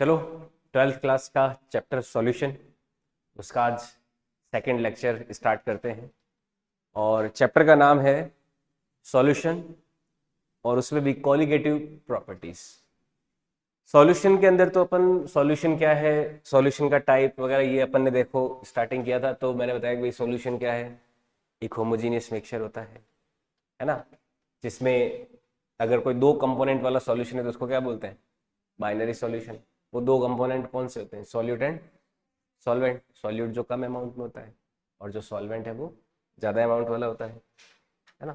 चलो, 12th class का chapter solution, उसका आज सेकंड लेक्चर स्टार्ट करते हैं। और चैप्टर का नाम है सॉल्यूशन, और उसमें भी कॉलिगेटिव प्रॉपर्टीज। सॉल्यूशन के अंदर तो अपन सॉल्यूशन क्या है, सॉल्यूशन का टाइप वगैरह ये अपन ने देखो स्टार्टिंग किया था, तो मैंने बताया कि भाई सॉल्यूशन क्या है। एक होमोजीनियस मिक्सचर होता है ना, जिसमें अगर कोई दो कंपोनेंट वाला सॉल्यूशन है तो उसको क्या बोलते हैं, बाइनरी सॉल्यूशन। वो दो कंपोनेंट कौन से होते हैं, सॉल्यूट एंड सॉल्वेंट। सॉल्यूट जो कम अमाउंट में होता है और जो सॉल्वेंट है वो ज़्यादा अमाउंट वाला होता है ना।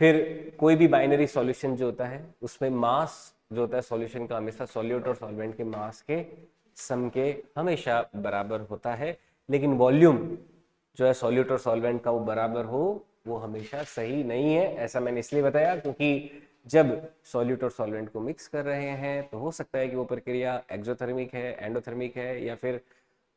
फिर कोई भी बाइनरी सॉल्यूशन जो होता है उसमें मास जो होता है सॉल्यूशन का हमेशा सॉल्यूट और सॉल्वेंट के मास के सम के हमेशा बराबर होता है। लेकिन वॉल्यूम जो है सॉल्यूट और सॉल्वेंट का वो बराबर हो, वो हमेशा सही नहीं है। ऐसा मैंने इसलिए बताया क्योंकि जब सॉल्यूट और सॉल्वेंट को मिक्स कर रहे हैं तो हो सकता है कि वो प्रक्रिया एक्सोथर्मिक है, एंडोथर्मिक है, या फिर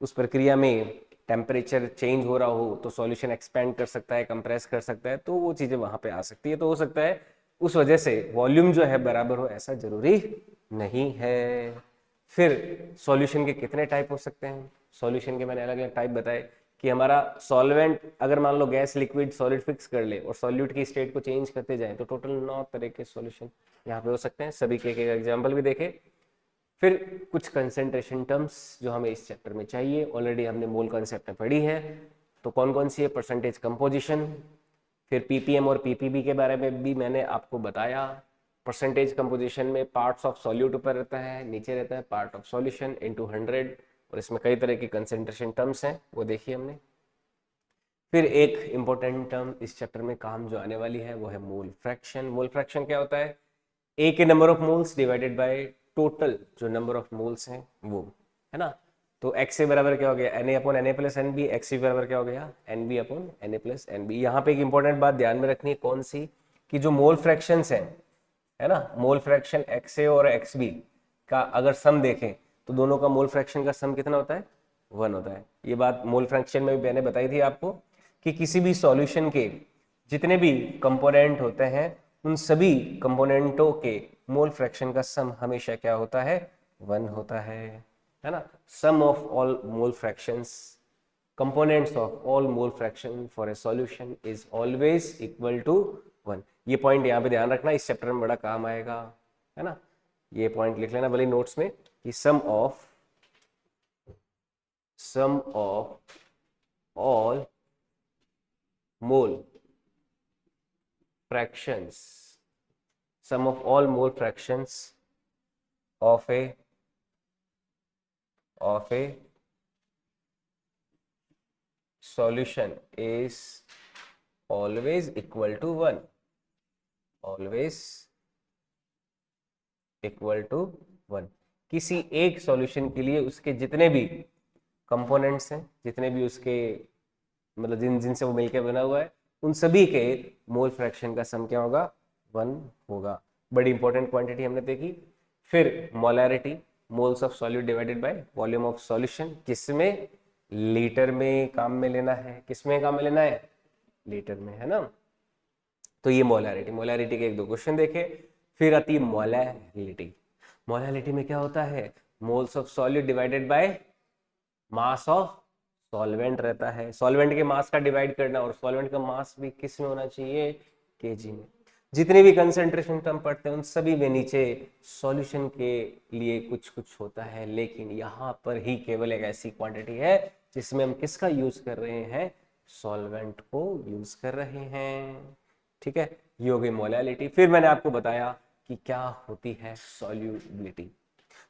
उस प्रक्रिया में टेम्परेचर चेंज हो रहा हो तो सॉल्यूशन एक्सपेंड कर सकता है, कंप्रेस कर सकता है, तो वो चीज़ें वहाँ पे आ सकती है। तो हो सकता है उस वजह से वॉल्यूम जो है बराबर हो, ऐसा जरूरी नहीं है। फिर सॉल्यूशन के कितने टाइप हो सकते हैं, सॉल्यूशन के मैंने अलग अलग टाइप बताए कि हमारा सॉल्वेंट अगर मान लो गैस लिक्विड सॉलिड फिक्स कर ले और सॉल्यूट की स्टेट को चेंज करते जाए तो टोटल 9 तरह के सॉल्यूशन यहाँ पे हो सकते हैं। सभी के एग्जाम्पल भी देखे। फिर कुछ कंसेंट्रेशन टर्म्स जो हमें इस चैप्टर में चाहिए, ऑलरेडी हमने मोल कॉन्सेप्ट में पढ़ी है। तो कौन कौन सी है, परसेंटेज कंपोजिशन, फिर पीपीएम और पीपीबी के बारे में भी मैंने आपको बताया। परसेंटेज कंपोजिशन में पार्ट्स ऑफ सॉल्यूट ऊपर रहता है, नीचे रहता है पार्ट ऑफ सॉल्यूशन इनटू 100, और इसमें कई तरह की कंसेंट्रेशन टर्म्स हैं, वो देखिए हमने। फिर एक इंपॉर्टेंट टर्म इस चैप्टर में काम जो आने वाली है वो है मोल फ्रैक्शन। मोल फ्रैक्शन क्या होता है, ए के number of moles divided by total जो नंबर ऑफ मोल्स हैं वो, है ना। तो एक्स से बराबर क्या हो गया, n A upon n A plus n B. X से बराबर क्या हो गया, n B upon n A plus n B. यहाँ पे एक इंपॉर्टेंट बात ध्यान में रखनी है, कौन सी, कि जो मोल फ्रैक्शंस हैं, है ना, मोल फ्रैक्शन एक्स ए और एक्स बी का अगर सम देखें तो दोनों का मोल फ्रैक्शन का सम कितना होता है, 1 होता है। ये बात मोल फ्रैक्शन में भी मैंने बताई थी आपको कि किसी भी सॉल्यूशन के जितने भी कंपोनेंट होते हैं उन सभी कंपोनेंटों के मोल फ्रैक्शन का सम हमेशा क्या होता है, 1 होता है ना। Sum of all mole fractions, components of all mole fraction for a solution is always equal to 1। ये पॉइंट यहाँ पे ध्यान रखना, इस चैप्टर में बड़ा काम आएगा, है ना। ये पॉइंट लिख लेना भले नोट्स में कि सम of all mole fractions, sum of all mole fractions of a solution is always equal to 1, always equal to 1। किसी एक सॉल्यूशन के लिए उसके जितने भी कंपोनेंट्स हैं, जितने भी उसके मतलब जिनसे वो मिलकर बना हुआ है, उन सभी के मोल फ्रैक्शन का सम क्या होगा, 1 होगा। बड़ी इंपॉर्टेंट क्वांटिटी हमने देखी। फिर molarity, moles of solute divided by volume of solution, किसमें, लीटर में काम में लेना है, किसमें काम में लेना है, लीटर में, है ना। तो ये मोलैरिटी, मोलैरिटी के एक दो क्वेश्चन देखे। फिर आती है मोलैलिटी। मोलैलिटी में क्या होता है, moles of solute divided by mass of solvent रहता है। सॉल्वेंट के मास का डिवाइड करना, और सॉल्वेंट का मास भी किस में होना चाहिए, केजी में। जितने भी कंसेंट्रेशन टर्म पढ़ते हैं उन सभी में नीचे सॉल्यूशन के लिए कुछ कुछ होता है, लेकिन यहाँ पर ही केवल एक ऐसी क्वांटिटी है जिसमें हम किसका यूज कर रहे हैं, सॉल्वेंट को यूज कर रहे हैं। ठीक है, ये हो गई मोलैलिटी। फिर मैंने आपको बताया कि क्या होती है सॉल्युबिलिटी।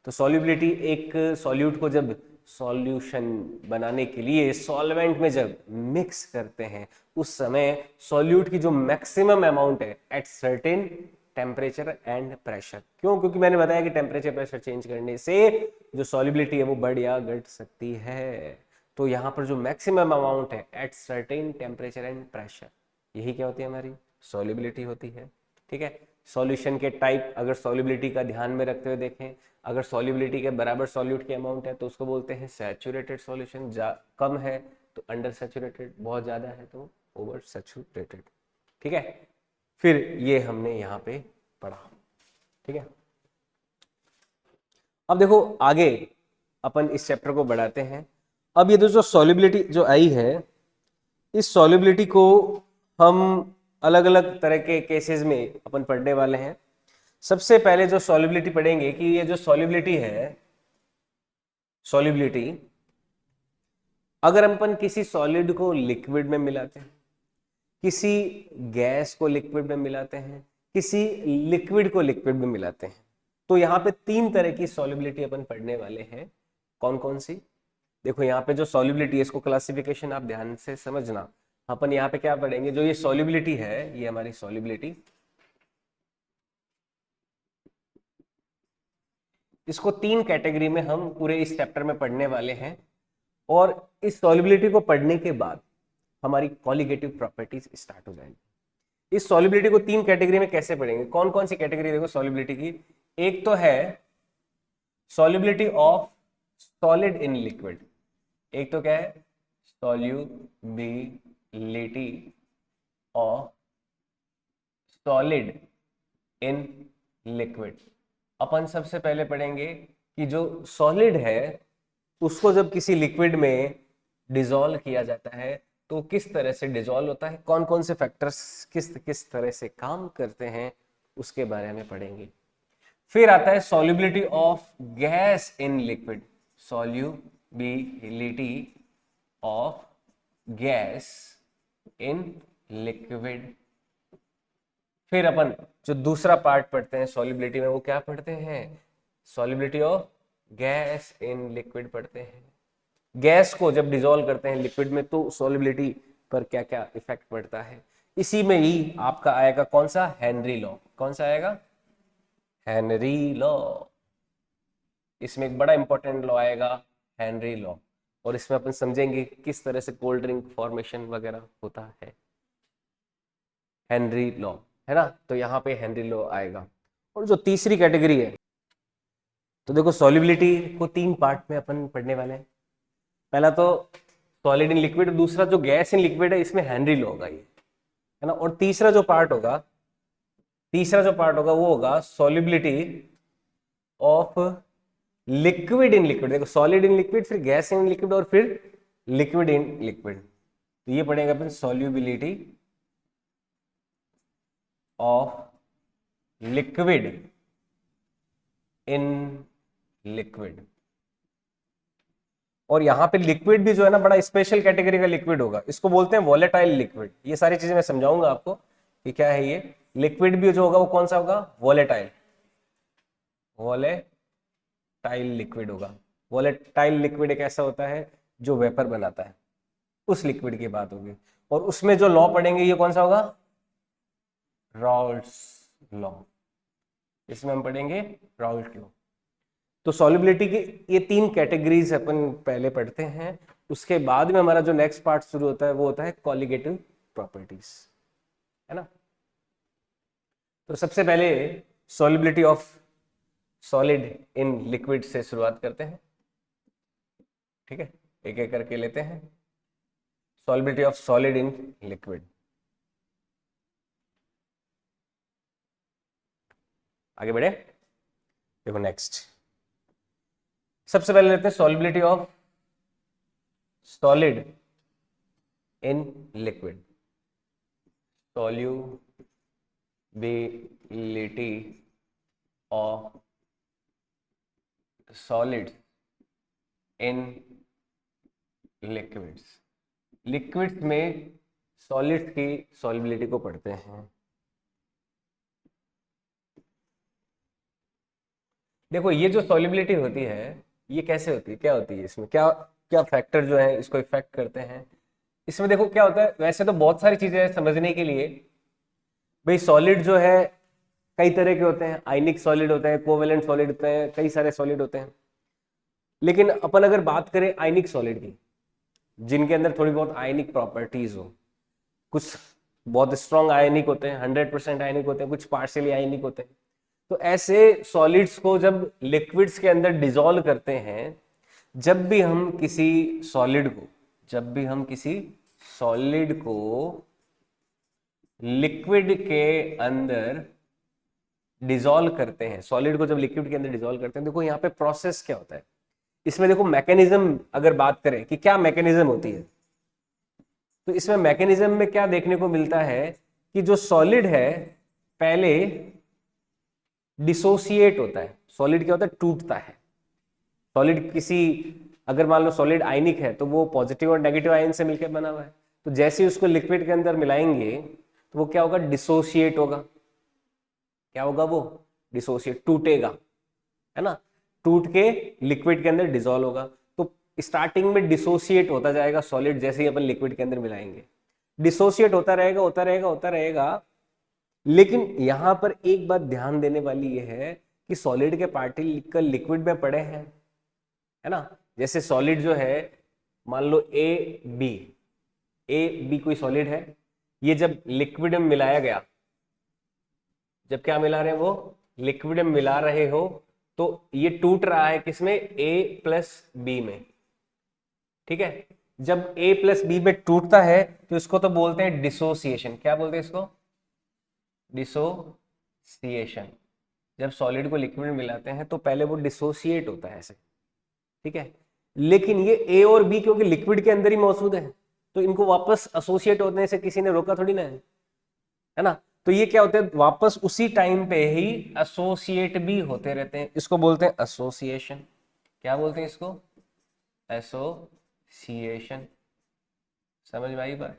तो सॉल्युबिलिटी, एक सॉल्यूट को जब सॉल्यूशन बनाने के लिए सॉल्वेंट में जब मिक्स करते हैं उस समय सॉल्यूट की जो मैक्सिमम अमाउंट है at certain temperature and pressure. क्यों, क्योंकि मैंने बताया कि टेम्परेचर प्रेशर चेंज करने से जो सॉल्युबिलिटी है वो बढ़ या घट सकती है। तो यहाँ पर जो मैक्सिमम अमाउंट है at certain temperature and pressure, यही क्या होती है, हमारी सॉल्युबिलिटी होती है। ठीक है, सॉल्यूशन के टाइप अगर सॉल्युबिलिटी का ध्यान में रखते हुए देखें, अगर सॉल्युबिलिटी के बराबर सॉल्यूट की अमाउंट है तो उसको बोलते हैं सैचुरेटेड सॉल्यूशन, कम है तो अंडर सैचुरेटेड, बहुत ज़्यादा है तो ओवर सैचुरेटेड। ठीक है, फिर ये हमने यहाँ पे पढ़ा। ठीक है, अब देखो आगे अपन इस चैप्टर को बढ़ाते हैं। अब ये जो सॉल्युबिलिटी जो आई है, इस सॉल्युबिलिटी को हम अलग अलग तरह के केसेस में अपन पढ़ने वाले हैं। सबसे पहले जो सॉल्युबिलिटी पढ़ेंगे कि ये जो सॉल्युबिलिटी है, सॉल्युबिलिटी अगर अपन किसी सॉलिड को लिक्विड में मिलाते हैं, किसी गैस को लिक्विड में मिलाते हैं, किसी लिक्विड को लिक्विड में मिलाते हैं, तो यहाँ पे 3 तरह की सॉल्युबिलिटी अपन पढ़ने वाले हैं। कौन कौन सी? देखो यहाँ पे जो सॉल्युबिलिटी है, इसको क्लासिफिकेशन आप ध्यान से समझना। अपन यहाँ पे क्या पढ़ेंगे, जो ये सॉल्युबिलिटी है, ये हमारी सॉल्युबिलिटी, इसको 3 कैटेगरी में हम पूरे इस चैप्टर में पढ़ने वाले हैं। और इस सॉल्युबिलिटी को पढ़ने के बाद हमारी कॉलिगेटिव प्रॉपर्टीज स्टार्ट हो जाएगी। इस सॉल्युबिलिटी को 3 कैटेगरी में कैसे पढ़ेंगे? कौन कौन सी कैटेगरी देखो सॉल्युबिलिटी की। एक तो है solubility of solid in liquid. एक तो क्या है? Solubility of solid in liquid. अपन सबसे पहले पढ़ेंगे कि जो सॉलिड है उसको जब किसी लिक्विड में डिसॉल्व किया जाता है तो किस तरह से डिसॉल्व होता है, कौन कौन से फैक्टर्स किस किस तरह से काम करते हैं, उसके बारे में पढ़ेंगे। फिर आता है solubility of gas in liquid. Solubility of gas in liquid. फिर अपन जो दूसरा पार्ट पढ़ते हैं सॉल्युबिलिटी में, वो क्या पढ़ते हैं? Solubility of gas in liquid पढ़ते हैं। गैस को जब डिसॉल्व करते हैं लिक्विड में तो सॉल्युबिलिटी पर क्या क्या इफेक्ट पड़ता है। इसी में ही आपका आएगा कौन सा? Henry law. कौन सा आएगा? Henry law. इसमें एक बड़ा इंपॉर्टेंट लॉ आएगा, हेनरी लॉ। और इसमें अपन समझेंगे किस तरह से कोल्ड ड्रिंक फॉर्मेशन वगैरह होता है। हेनरी लॉ है ना, तो यहाँ पे हेनरी लॉ आएगा। और जो तीसरी कैटेगरी है, तो देखो सॉल्युबिलिटी को 3 पार्ट में अपन पढ़ने वाले हैं। पहला तो सॉलिड इन लिक्विड, दूसरा जो गैस इन लिक्विड है इसमें हेनरी लॉ होगा ये, है ना। और तीसरा जो पार्ट होगा वो होगा solubility of liquid in liquid. देखो सॉलिड इन लिक्विड, फिर गैस इन लिक्विड और फिर लिक्विड इन लिक्विड। तो ये पढ़ेगा अपन solubility of liquid in liquid. और यहाँ पे लिक्विड भी जो है ना बड़ा स्पेशल कैटेगरी का लिक्विड होगा, इसको बोलते हैं वॉलेटाइल लिक्विड। ये सारी चीजें मैं समझाऊंगा आपको कि क्या है ये। लिक्विड भी जो होगा वो कौन सा होगा? वॉलेटाइल। वॉलेटाइल लिक्विड होगा। वॉलेटाइल लिक्विड एक ऐसा होता है जो वेपर बनाता है, उस लिक्विड की बात होगी। और उसमें जो लॉ पढ़ेंगे ये कौन सा होगा? Raoult's law. इसमें हम पढ़ेंगे राउल्ट लॉ। तो सॉल्युबिलिटी की ये 3 कैटेगरीज अपन पहले पढ़ते हैं। उसके बाद में हमारा जो नेक्स्ट पार्ट शुरू होता है वो होता है कॉलिगेटिव प्रॉपर्टीज, है ना। तो सबसे पहले solubility of solid in liquid से शुरुआत करते हैं, ठीक है। एक एक करके लेते हैं। Solubility of solid in liquid. आगे बढ़े, देखो नेक्स्ट सबसे पहले लेते हैं solubility of solid in liquid. Solubility of solid in liquids. Liquids में सॉलिड्स की सॉल्युबिलिटी को पढ़ते हैं। देखो ये जो सॉल्युबिलिटी होती है ये कैसे होती है, क्या होती है, इसमें क्या क्या फैक्टर जो है इसको इफेक्ट करते हैं। इसमें देखो क्या होता है, वैसे तो बहुत सारी चीजें हैं समझने के लिए। भाई सॉलिड जो है कई तरह के होते हैं, आयनिक सॉलिड होते हैं, कोवेलेंट सॉलिड होते हैं, कई सारे सॉलिड होते हैं। लेकिन अपन अगर बात करें आयनिक सॉलिड की, जिनके अंदर थोड़ी बहुत आयनिक प्रॉपर्टीज हो, कुछ बहुत स्ट्रॉन्ग आयनिक होते हैं, 100% आयनिक होते हैं, कुछ पार्शियली आयनिक होते हैं। तो ऐसे सॉलिड्स को जब लिक्विड्स के अंदर डिसॉल्व करते हैं, जब भी हम किसी सॉलिड को लिक्विड के अंदर डिसॉल्व करते हैं, सॉलिड को जब लिक्विड के अंदर डिसॉल्व करते हैं, देखो यहाँ पे प्रोसेस क्या होता है। इसमें देखो मैकेनिज्म अगर बात करें कि क्या मैकेनिज्म होती है, तो इसमें मैकेनिज्म में क्या देखने को मिलता है कि जो सॉलिड है पहले डिसोसिएट होता है। सॉलिड क्या होता है, टूटता है। सॉलिड किसी, अगर मान लो सॉलिड आयनिक है तो वो पॉजिटिव और नेगेटिव आयन से मिलकर बना हुआ है, तो जैसे ही उसको लिक्विड के अंदर मिलाएंगे तो वो क्या होगा, डिसोसिएट होगा। क्या होगा वो, डिसोसिएट, टूटेगा, है ना, टूट के लिक्विड के अंदर डिसॉल्व होगा। तो स्टार्टिंग में डिसोसिएट होता जाएगा सॉलिड, जैसे ही अपन लिक्विड के अंदर मिलाएंगे डिसोसिएट होता रहेगा होता रहेगा होता रहेगा। लेकिन यहां पर एक बात ध्यान देने वाली यह है कि सॉलिड के पार्टिकल लिक्विड में पड़े हैं, है ना। जैसे सॉलिड जो है, मान लो ए बी कोई सॉलिड है, ये जब लिक्विड में मिलाया गया, जब क्या मिला रहे हो, लिक्विड में मिला रहे हो, तो ये टूट रहा है किसमें, ए प्लस बी में, ठीक है। जब ए प्लस बी में टूटता है तो इसको तो बोलते हैं डिसोसिएशन। क्या बोलते हैं इसको, डिसोसिएशन। जब सॉलिड को लिक्विड में मिलाते हैं तो पहले वो डिसोसिएट होता है ऐसे, ठीक है। लेकिन ये ए और बी क्योंकि लिक्विड के अंदर ही मौजूद है, तो इनको वापस एसोसिएट होने से किसी ने रोका थोड़ी ना है ना। तो ये क्या होते हैं, वापस उसी टाइम पे ही एसोसिएट भी होते रहते हैं। इसको बोलते हैं एसोसिएशन। क्या बोलते हैं इसको, एसोसिएशन। समझ में आई बात।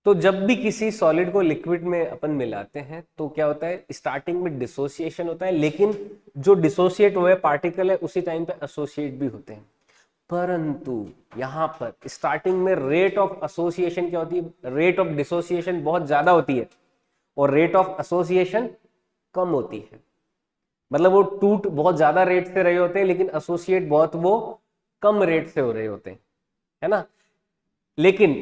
तो जब भी किसी सॉलिड को लिक्विड में अपन मिलाते हैं तो क्या होता है, स्टार्टिंग में डिसोसिएशन होता है, लेकिन जो डिसोसिएट हुए पार्टिकल है उसी टाइम पे एसोसिएट भी होते हैं। परंतु यहां पर स्टार्टिंग में रेट ऑफ एसोसिएशन क्या होती है, रेट ऑफ डिसोसिएशन बहुत ज्यादा होती है और रेट ऑफ एसोसिएशन कम होती है। मतलब वो टूट बहुत ज्यादा रेट से रहे होते हैं, लेकिन एसोसिएट बहुत वो कम रेट से हो रहे होते हैं, है ना। लेकिन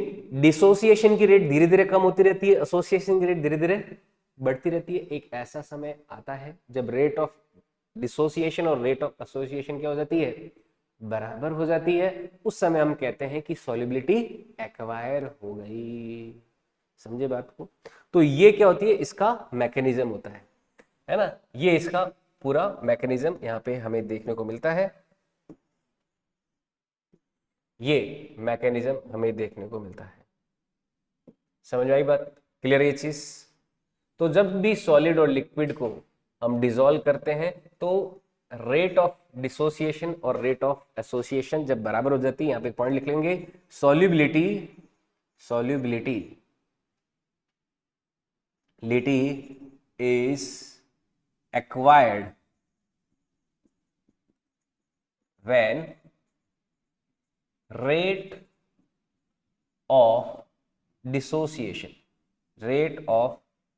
डिसोसिएशन की रेट धीरे धीरे कम होती रहती है, एसोसिएशन की रेट धीरे धीरे बढ़ती रहती है। एक ऐसा समय आता है जब रेट ऑफ डिसोसिएशन और रेट ऑफ एसोसिएशन क्या हो जाती है, बराबर हो जाती है। उस समय हम कहते हैं कि सॉल्युबिलिटी एक्वायर हो गई। समझे बात को। तो ये क्या होती है, इसका मैकेनिज्म होता है ना। ये इसका पूरा मैकेनिज्म यहाँ पे हमें देखने को मिलता है। ये मैकेनिज्म हमें देखने को मिलता है। समझ आई बात, क्लियर ये चीज। तो जब भी सॉलिड और लिक्विड को हम डिसॉल्व करते हैं तो रेट ऑफ डिसोसिएशन और रेट ऑफ एसोसिएशन जब बराबर हो जाती है, यहां पे पॉइंट लिख लेंगे, सॉल्युबिलिटी सॉल्युबिलिटी लिटी is acquired when rate of dissociation rate of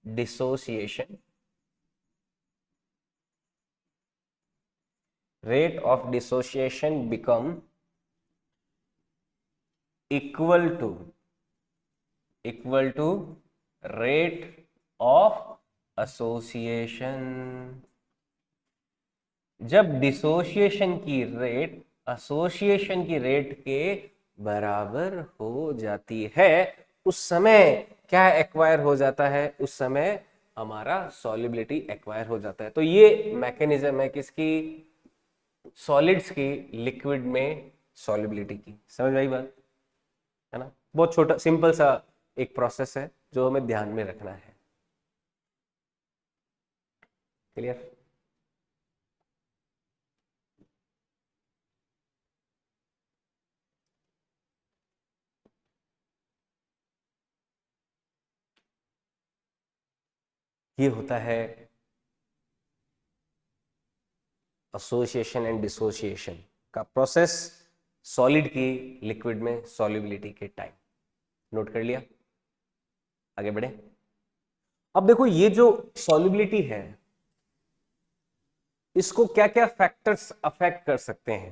dissociation rate of dissociation become equal to rate of association। जब डिसोसिएशन की रेट एसोसिएशन की रेट के बराबर हो जाती है, उस समय क्या एक्वायर हो जाता है, उस समय हमारा सॉल्युबिलिटी एक्वायर हो जाता है। तो ये मैकेनिज्म है किसकी, सॉलिड्स की लिक्विड में सॉल्युबिलिटी की। समझ में आई बात, है ना। बहुत छोटा सिंपल सा एक प्रोसेस है जो हमें ध्यान में रखना है। क्लियर। ये होता है एसोसिएशन एंड डिसोसिएशन का प्रोसेस सॉलिड की लिक्विड में सॉल्युबिलिटी के टाइम। नोट कर लिया, आगे बढ़े। अब देखो ये जो सॉल्युबिलिटी है, इसको क्या क्या फैक्टर्स अफेक्ट कर सकते हैं,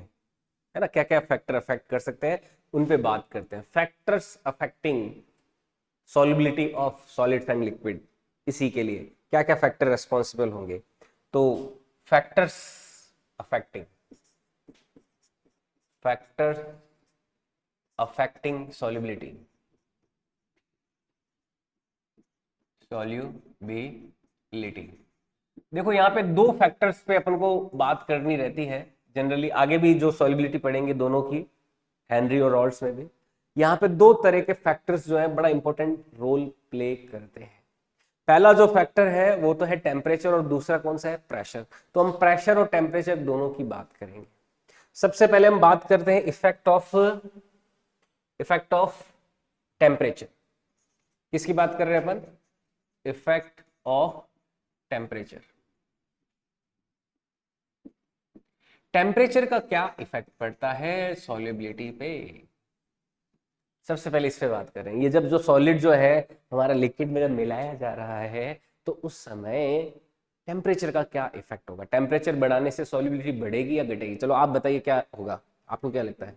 है ना। क्या क्या फैक्टर अफेक्ट कर सकते हैं उन पे बात करते हैं। Factors affecting solubility of solids and liquid, इसी के लिए क्या क्या फैक्टर रेस्पॉन्सिबल होंगे। तो factors affecting factor affecting solubility देखो यहाँ पे दो फैक्टर्स पे अपन को बात करनी रहती है जनरली आगे भी जो सॉल्युबिलिटी पढ़ेंगे दोनों की, हेनरी और रॉल्स में भी, यहाँ पे दो तरह के फैक्टर्स जो है बड़ा इंपॉर्टेंट रोल प्ले करते हैं। पहला जो फैक्टर है वो तो है टेम्परेचर, और दूसरा कौन सा है, प्रेशर। तो हम प्रेशर और टेम्परेचर दोनों की बात करेंगे। सबसे पहले हम बात करते हैं इफेक्ट ऑफ टेम्परेचर। किसकी बात कर रहे हैं अपन, इफेक्ट ऑफ टेम्परेचर। टेम्परेचर का क्या इफेक्ट पड़ता है सॉल्युबिलिटी पे, सबसे पहले इस पे बात करें। ये जब जो सॉलिड जो है हमारा लिक्विड में जब मिलाया जा रहा है तो उस समय टेम्परेचर का क्या इफेक्ट होगा। टेम्परेचर बढ़ाने से सॉल्युबिलिटी बढ़ेगी या घटेगी, चलो आप बताइए क्या होगा, आपको क्या लगता है।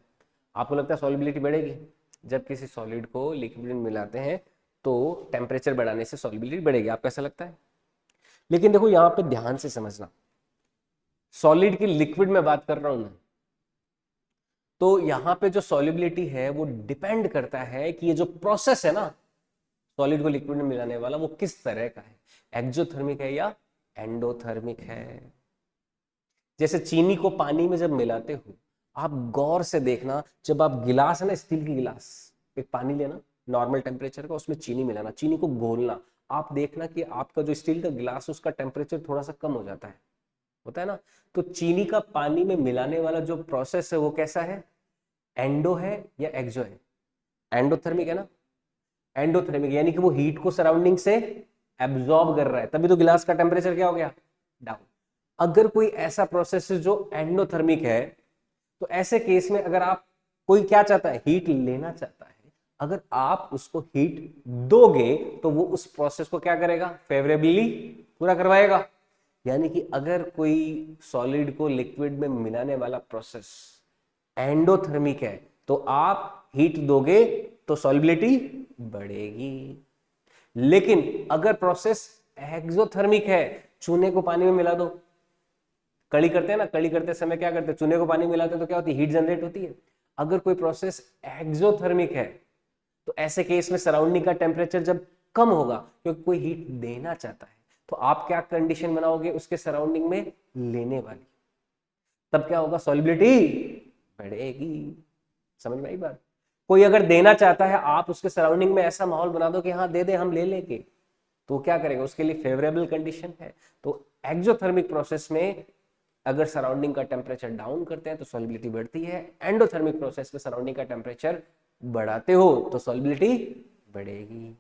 आपको लगता है सॉल्युबिलिटी बढ़ेगी, जब किसी सॉलिड को लिक्विड में मिलाते हैं तो टेम्परेचर बढ़ाने से सॉल्युबिलिटी बढ़ेगी, आपको ऐसा लगता है। लेकिन देखो यहाँ पे ध्यान से समझना, सॉलिड की लिक्विड में बात कर रहा हूं मैं, तो यहाँ पे जो सॉल्युबिलिटी है वो डिपेंड करता है कि ये जो प्रोसेस है ना सॉलिड को लिक्विड में मिलाने वाला, वो किस तरह का है, एक्सोथर्मिक है या एंडोथर्मिक है। जैसे चीनी को पानी में जब मिलाते हो, आप गौर से देखना, जब आप गिलास है ना, स्टील की गिलास, एक पानी लेना नॉर्मल टेम्परेचर का, उसमें चीनी मिलाना, चीनी को घोलना, आप देखना कि आपका जो स्टील का गिलास उसका टेम्परेचर थोड़ा सा कम हो जाता है, होता है ना। तो चीनी का पानी में मिलाने वाला जो प्रोसेस है वो कैसा है, एंडो है या एक्सो है, एंडोथर्मिक है ना। एंडोथर्मिक यानी कि वो हीट को सराउंडिंग से एब्जॉर्ब कर रहा है, तभी तो गिलास का टेम्परेचर क्या हो गया, डाउन। अगर कोई ऐसा प्रोसेस है जो एंडोथर्मिक है, तो ऐसे केस में अगर आप, कोई क्या चाहता है, हीट लेना चाहता है, अगर आप उसको हीट दोगे तो वो उस प्रोसेस को क्या करेगा, फेवरेबली पूरा करवाएगा। यानी कि अगर कोई सॉलिड को लिक्विड में मिलाने वाला प्रोसेस एंडोथर्मिक है तो आप हीट दोगे तो सॉल्युबिलिटी बढ़ेगी। लेकिन अगर प्रोसेस एक्सोथर्मिक है, चूने को पानी में मिला दो, कड़ी करते हैं ना, कड़ी करते समय क्या करते हैं, चूने को पानी में मिलाते हैं तो क्या होती है, हीट जनरेट होती है। अगर कोई प्रोसेस एक्सोथर्मिक है तो ऐसे केस में सराउंडिंग का टेम्परेचर जब कम होगा, क्योंकि कोई हीट देना चाहता है, तो आप क्या कंडीशन बनाओगे उसके सराउंडिंग में लेने वाली, तब क्या होगा, सॉल्युबिलिटी बढ़ेगी। समझ में आई बात। कोई अगर देना चाहता है, आप उसके सराउंडिंग में ऐसा माहौल बना दो कि हाँ दे दे, हम ले लेंगे, तो क्या करेगा, उसके लिए फेवरेबल कंडीशन है। तो एक्सोथर्मिक प्रोसेस में अगर सराउंडिंग का टेम्परेचर डाउन करते हैं तो सॉल्युबिलिटी बढ़ती है, एंडोथर्मिक प्रोसेस में सराउंडिंग का टेम्परेचर बढ़ाते हो तो सॉल्युबिलिटी बढ़ेगी।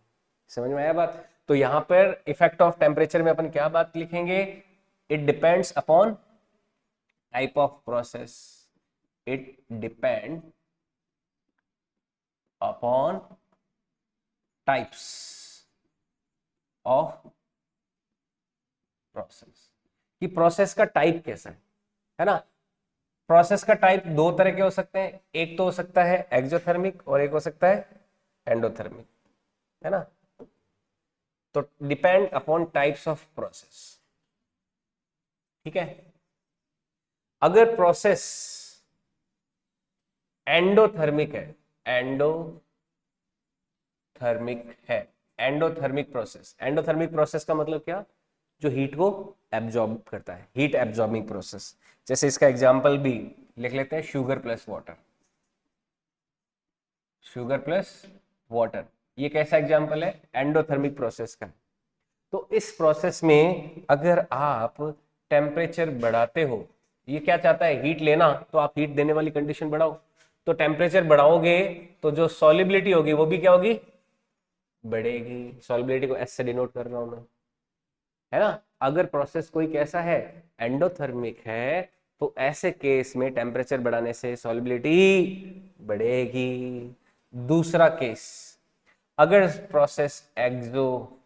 समझ में आया बात। तो यहां पर इफेक्ट ऑफ टेम्परेचर में अपन क्या बात लिखेंगे, it depends upon type of process, it depend upon types of process, कि प्रोसेस का टाइप कैसा है ना। प्रोसेस का टाइप दो तरह के हो सकते हैं, एक तो हो सकता है एक्सोथर्मिक और एक हो सकता है एंडोथर्मिक, है ना। तो depend upon types of process, ठीक है। अगर प्रोसेस एंडोथर्मिक है, एंडोथर्मिक प्रोसेस, एंडोथर्मिक प्रोसेस का मतलब क्या, जो हीट को एब्जॉर्ब करता है, हीट एब्जॉर्बिंग प्रोसेस। जैसे इसका एग्जांपल भी लिख लेते हैं, sugar plus water, sugar plus water, ये कैसा एग्जांपल है, एंडोथर्मिक प्रोसेस का। तो इस प्रोसेस में अगर आप टेम्परेचर बढ़ाते हो, ये क्या चाहता है, हीट लेना, तो आप हीट देने वाली कंडीशन बढ़ाओ, तो टेम्परेचर बढ़ाओगे तो जो सॉल्युबिलिटी होगी वो भी क्या होगी, बढ़ेगी। सॉल्युबिलिटी को एस से डिनोट कर रहा हूं मैं, है ना। अगर प्रोसेस कोई कैसा है, एंडोथर्मिक है, तो ऐसे केस में टेम्परेचर बढ़ाने से सॉल्युबिलिटी बढ़ेगी। दूसरा केस, अगर प्रोसेस एक्सोथर्मिक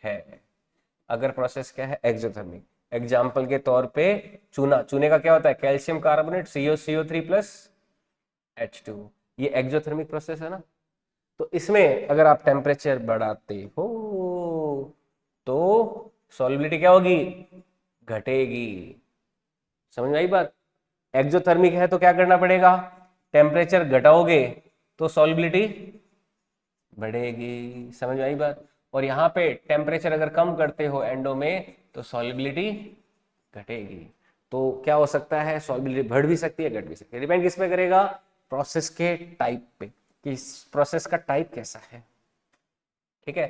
है, अगर प्रोसेस क्या है, एक्सोथर्मिक, एग्जाम्पल के तौर पे चूना, चूने का क्या होता है, calcium carbonate CuCO3 plus H2, ये एक्सोथर्मिक प्रोसेस है ना। तो इसमें अगर आप टेम्परेचर बढ़ाते हो तो सॉल्युबिलिटी क्या होगी, घटेगी। समझ में आई बात। एक्सोथर्मिक है तो क्या करना पड़ेगा, टेम्परेचर घटाओगे तो सॉल्युबिलिटी बढ़ेगी। समझ में आई बात। और यहाँ पे टेम्परेचर अगर कम करते हो एंडो में तो सॉल्युबिलिटी घटेगी। तो क्या हो सकता है, सॉल्युबिलिटी बढ़ भी सकती है, घट भी सकती है। डिपेंड किस पे करेगा, प्रोसेस के टाइप पे, कि प्रोसेस का टाइप कैसा है। ठीक है,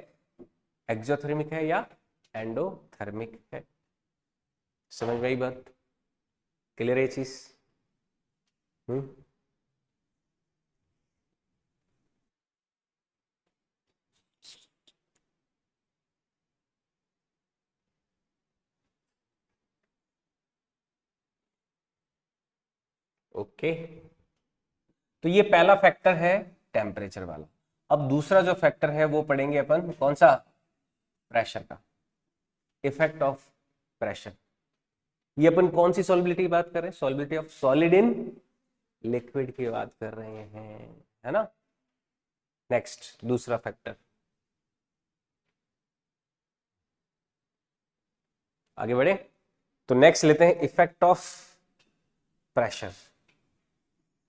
एक्सोथर्मिक है या एंडोथर्मिक है। समझ में आई बात, क्लियर है ये चीज? ओके, तो ये पहला फैक्टर है टेम्परेचर वाला। अब दूसरा जो फैक्टर है वो पढ़ेंगे अपन, कौन सा, प्रेशर का, इफेक्ट ऑफ प्रेशर। ये अपन कौन सी सॉल्युबिलिटी की बात कर रहे हैं, solubility of solid in liquid की बात कर रहे हैं, है ना। नेक्स्ट दूसरा फैक्टर, आगे बढ़े तो नेक्स्ट लेते हैं effect of pressure,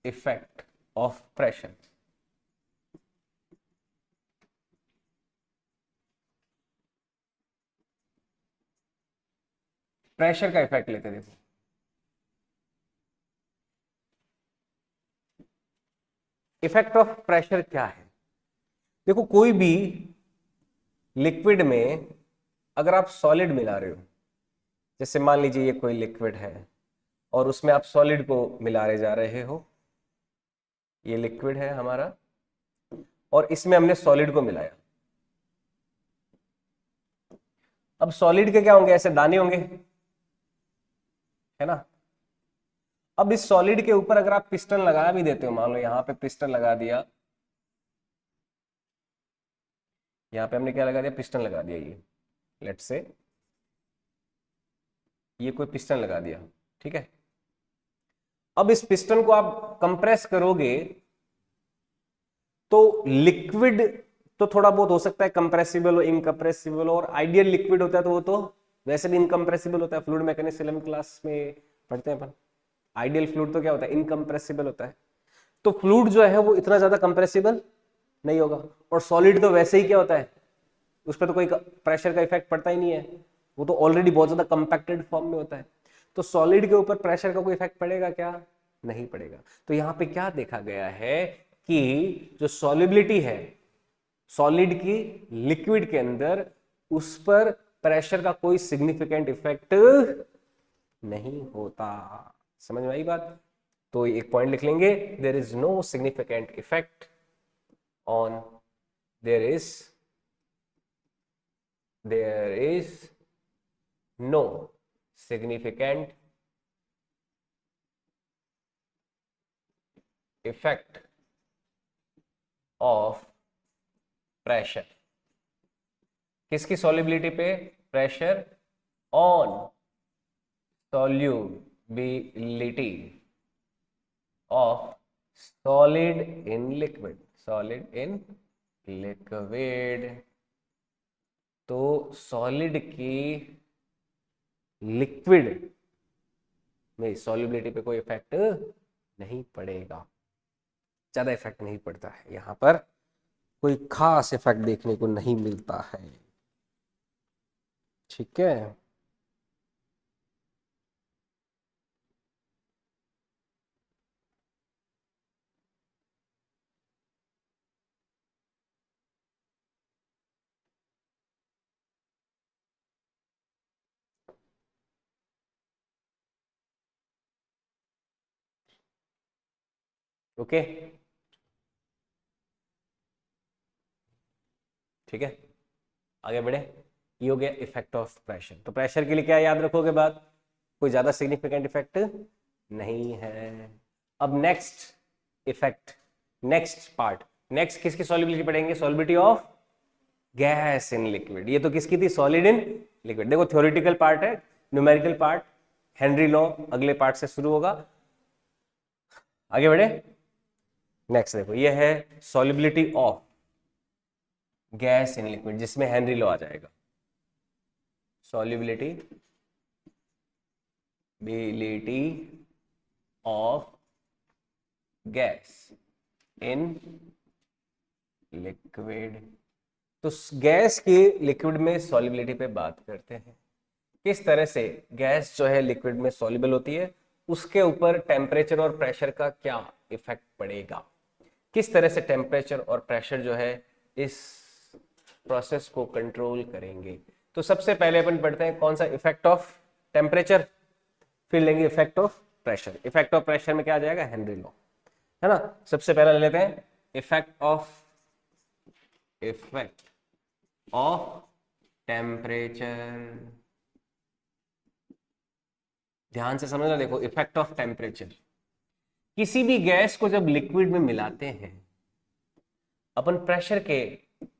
effect of pressure. Pressure का इफेक्ट लेते हैं, देखो इफेक्ट ऑफ प्रेशर क्या है। देखो कोई भी लिक्विड में अगर आप सॉलिड मिला रहे हो, जैसे मान लीजिए ये कोई लिक्विड है और उसमें आप सॉलिड को मिलाए जा रहे हो, ये लिक्विड है हमारा और इसमें हमने सॉलिड को मिलाया। अब सॉलिड के क्या होंगे, ऐसे दाने होंगे, है ना। अब इस सॉलिड के ऊपर अगर आप पिस्टन लगा भी देते हो, मान लो यहां पे पिस्टन लगा दिया, यहां पे हमने क्या लगा दिया, पिस्टन लगा दिया, ये लेट्स से ये कोई पिस्टन लगा दिया, ठीक है। अब इस पिस्टन को आप कंप्रेस करोगे तो लिक्विड तो थोड़ा बहुत हो सकता है कंप्रेसिबल और इनकंप्रेसिबल, और आइडियल लिक्विड होता है तो वो तो वैसे भी इनकंप्रेसिबल होता है। फ्लूइड मैकेनिक्स 11वीं क्लास में पढ़ते हैं अपन, आइडियल फ्लूइड तो क्या होता है, इनकंप्रेसिबल होता है। तो फ्लूइड जो है वो इतना ज्यादा कंप्रेसिबल नहीं होगा, और सॉलिड तो वैसे ही क्या होता है, उस पर तो कोई प्रेशर का इफेक्ट पड़ता ही नहीं है, वो तो ऑलरेडी बहुत ज्यादा कंपैक्टेड फॉर्म में होता है। तो सॉलिड के ऊपर प्रेशर का कोई इफेक्ट पड़ेगा क्या, नहीं पड़ेगा। तो यहां पे क्या देखा गया है कि जो सॉलिबिलिटी है सॉलिड की लिक्विड के अंदर, उस पर प्रेशर का कोई सिग्निफिकेंट इफेक्ट नहीं होता। समझ में आई बात? तो एक पॉइंट लिख लेंगे, there is no significant effect on, there is no significant effect of pressure. किसकी सॉल्युबिलिटी पे, pressure on solubility of solid in liquid, solid in liquid। तो सॉलिड की लिक्विड में सॉल्युबिलिटी पे कोई इफेक्ट नहीं पड़ेगा, ज्यादा इफेक्ट नहीं पड़ता है, यहां पर कोई खास इफेक्ट देखने को नहीं मिलता है। ठीक है, ओके, ठीक है, आगे बढ़े। ये हो गया इफेक्ट ऑफ प्रेशर। तो प्रेशर के लिए क्या याद रखोगे बात, कोई ज्यादा सिग्निफिकेंट इफेक्ट नहीं है। अब next effect, next part, next किसकी सॉल्युबिलिटी पढ़ेंगे, solubility of gas in liquid. ये तो किसकी थी, सॉलिड इन लिक्विड। देखो थ्योरेटिकल पार्ट है, न्यूमेरिकल पार्ट हेनरी लॉ अगले पार्ट से शुरू होगा। आगे बढ़े, नेक्स्ट देखो ये है solubility of gas in liquid, जिसमें हेनरी लॉ आ जाएगा, सॉल्युबिलिटी बिलिटी ऑफ गैस इन लिक्विड। तो गैस की लिक्विड में सॉल्युबिलिटी पे बात करते हैं। किस तरह से गैस जो है लिक्विड में सॉल्युबल होती है, उसके ऊपर टेम्परेचर और प्रेशर का क्या इफेक्ट पड़ेगा, किस तरह से टेम्परेचर और प्रेशर जो है इस प्रोसेस को कंट्रोल करेंगे। तो सबसे पहले अपन पढ़ते हैं कौन सा, इफेक्ट ऑफ टेम्परेचर, फिर लेंगे effect of pressure. Effect of pressure में क्या आ जाएगा, हेनरी लॉ, है ना। सबसे पहला ले लेते हैं इफेक्ट ऑफ टेम्परेचर। ध्यान से समझना, देखो इफेक्ट ऑफ टेम्परेचर, किसी भी गैस को जब लिक्विड में मिलाते हैं, अपन प्रेशर के